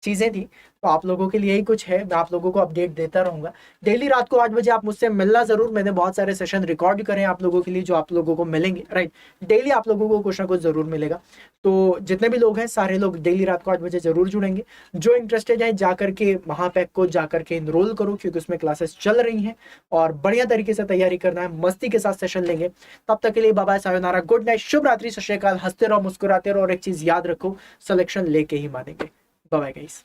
चीज़ें थी, तो आप लोगों के लिए ही कुछ है। मैं आप लोगों को अपडेट देता रहूंगा। डेली रात को 8 बजे आप मुझसे मिलना जरूर। मैंने बहुत सारे सेशन रिकॉर्ड करे आप लोगों के लिए जो आप लोगों को मिलेंगे, राइट। डेली आप लोगों को कुछ ना कुछ जरूर मिलेगा। तो जितने भी लोग हैं सारे लोग डेली रात को 8 बजे जरूर जुड़ेंगे। जो इंटरेस्टेड है जाकर के महापैक को जाकर के इनरोल करो क्योंकि उसमें क्लासेस चल रही हैं और बढ़िया तरीके से तैयारी करना है, मस्ती के साथ सेशन लेंगे। तब तक के लिए bye bye, sayonara, good night, शुभ रात्रि, सत श्री अकाल। हंसते रहो, मुस्कुराते रहो और एक चीज याद रखो, सिलेक्शन लेके ही मानेंगे। Bye bye guys.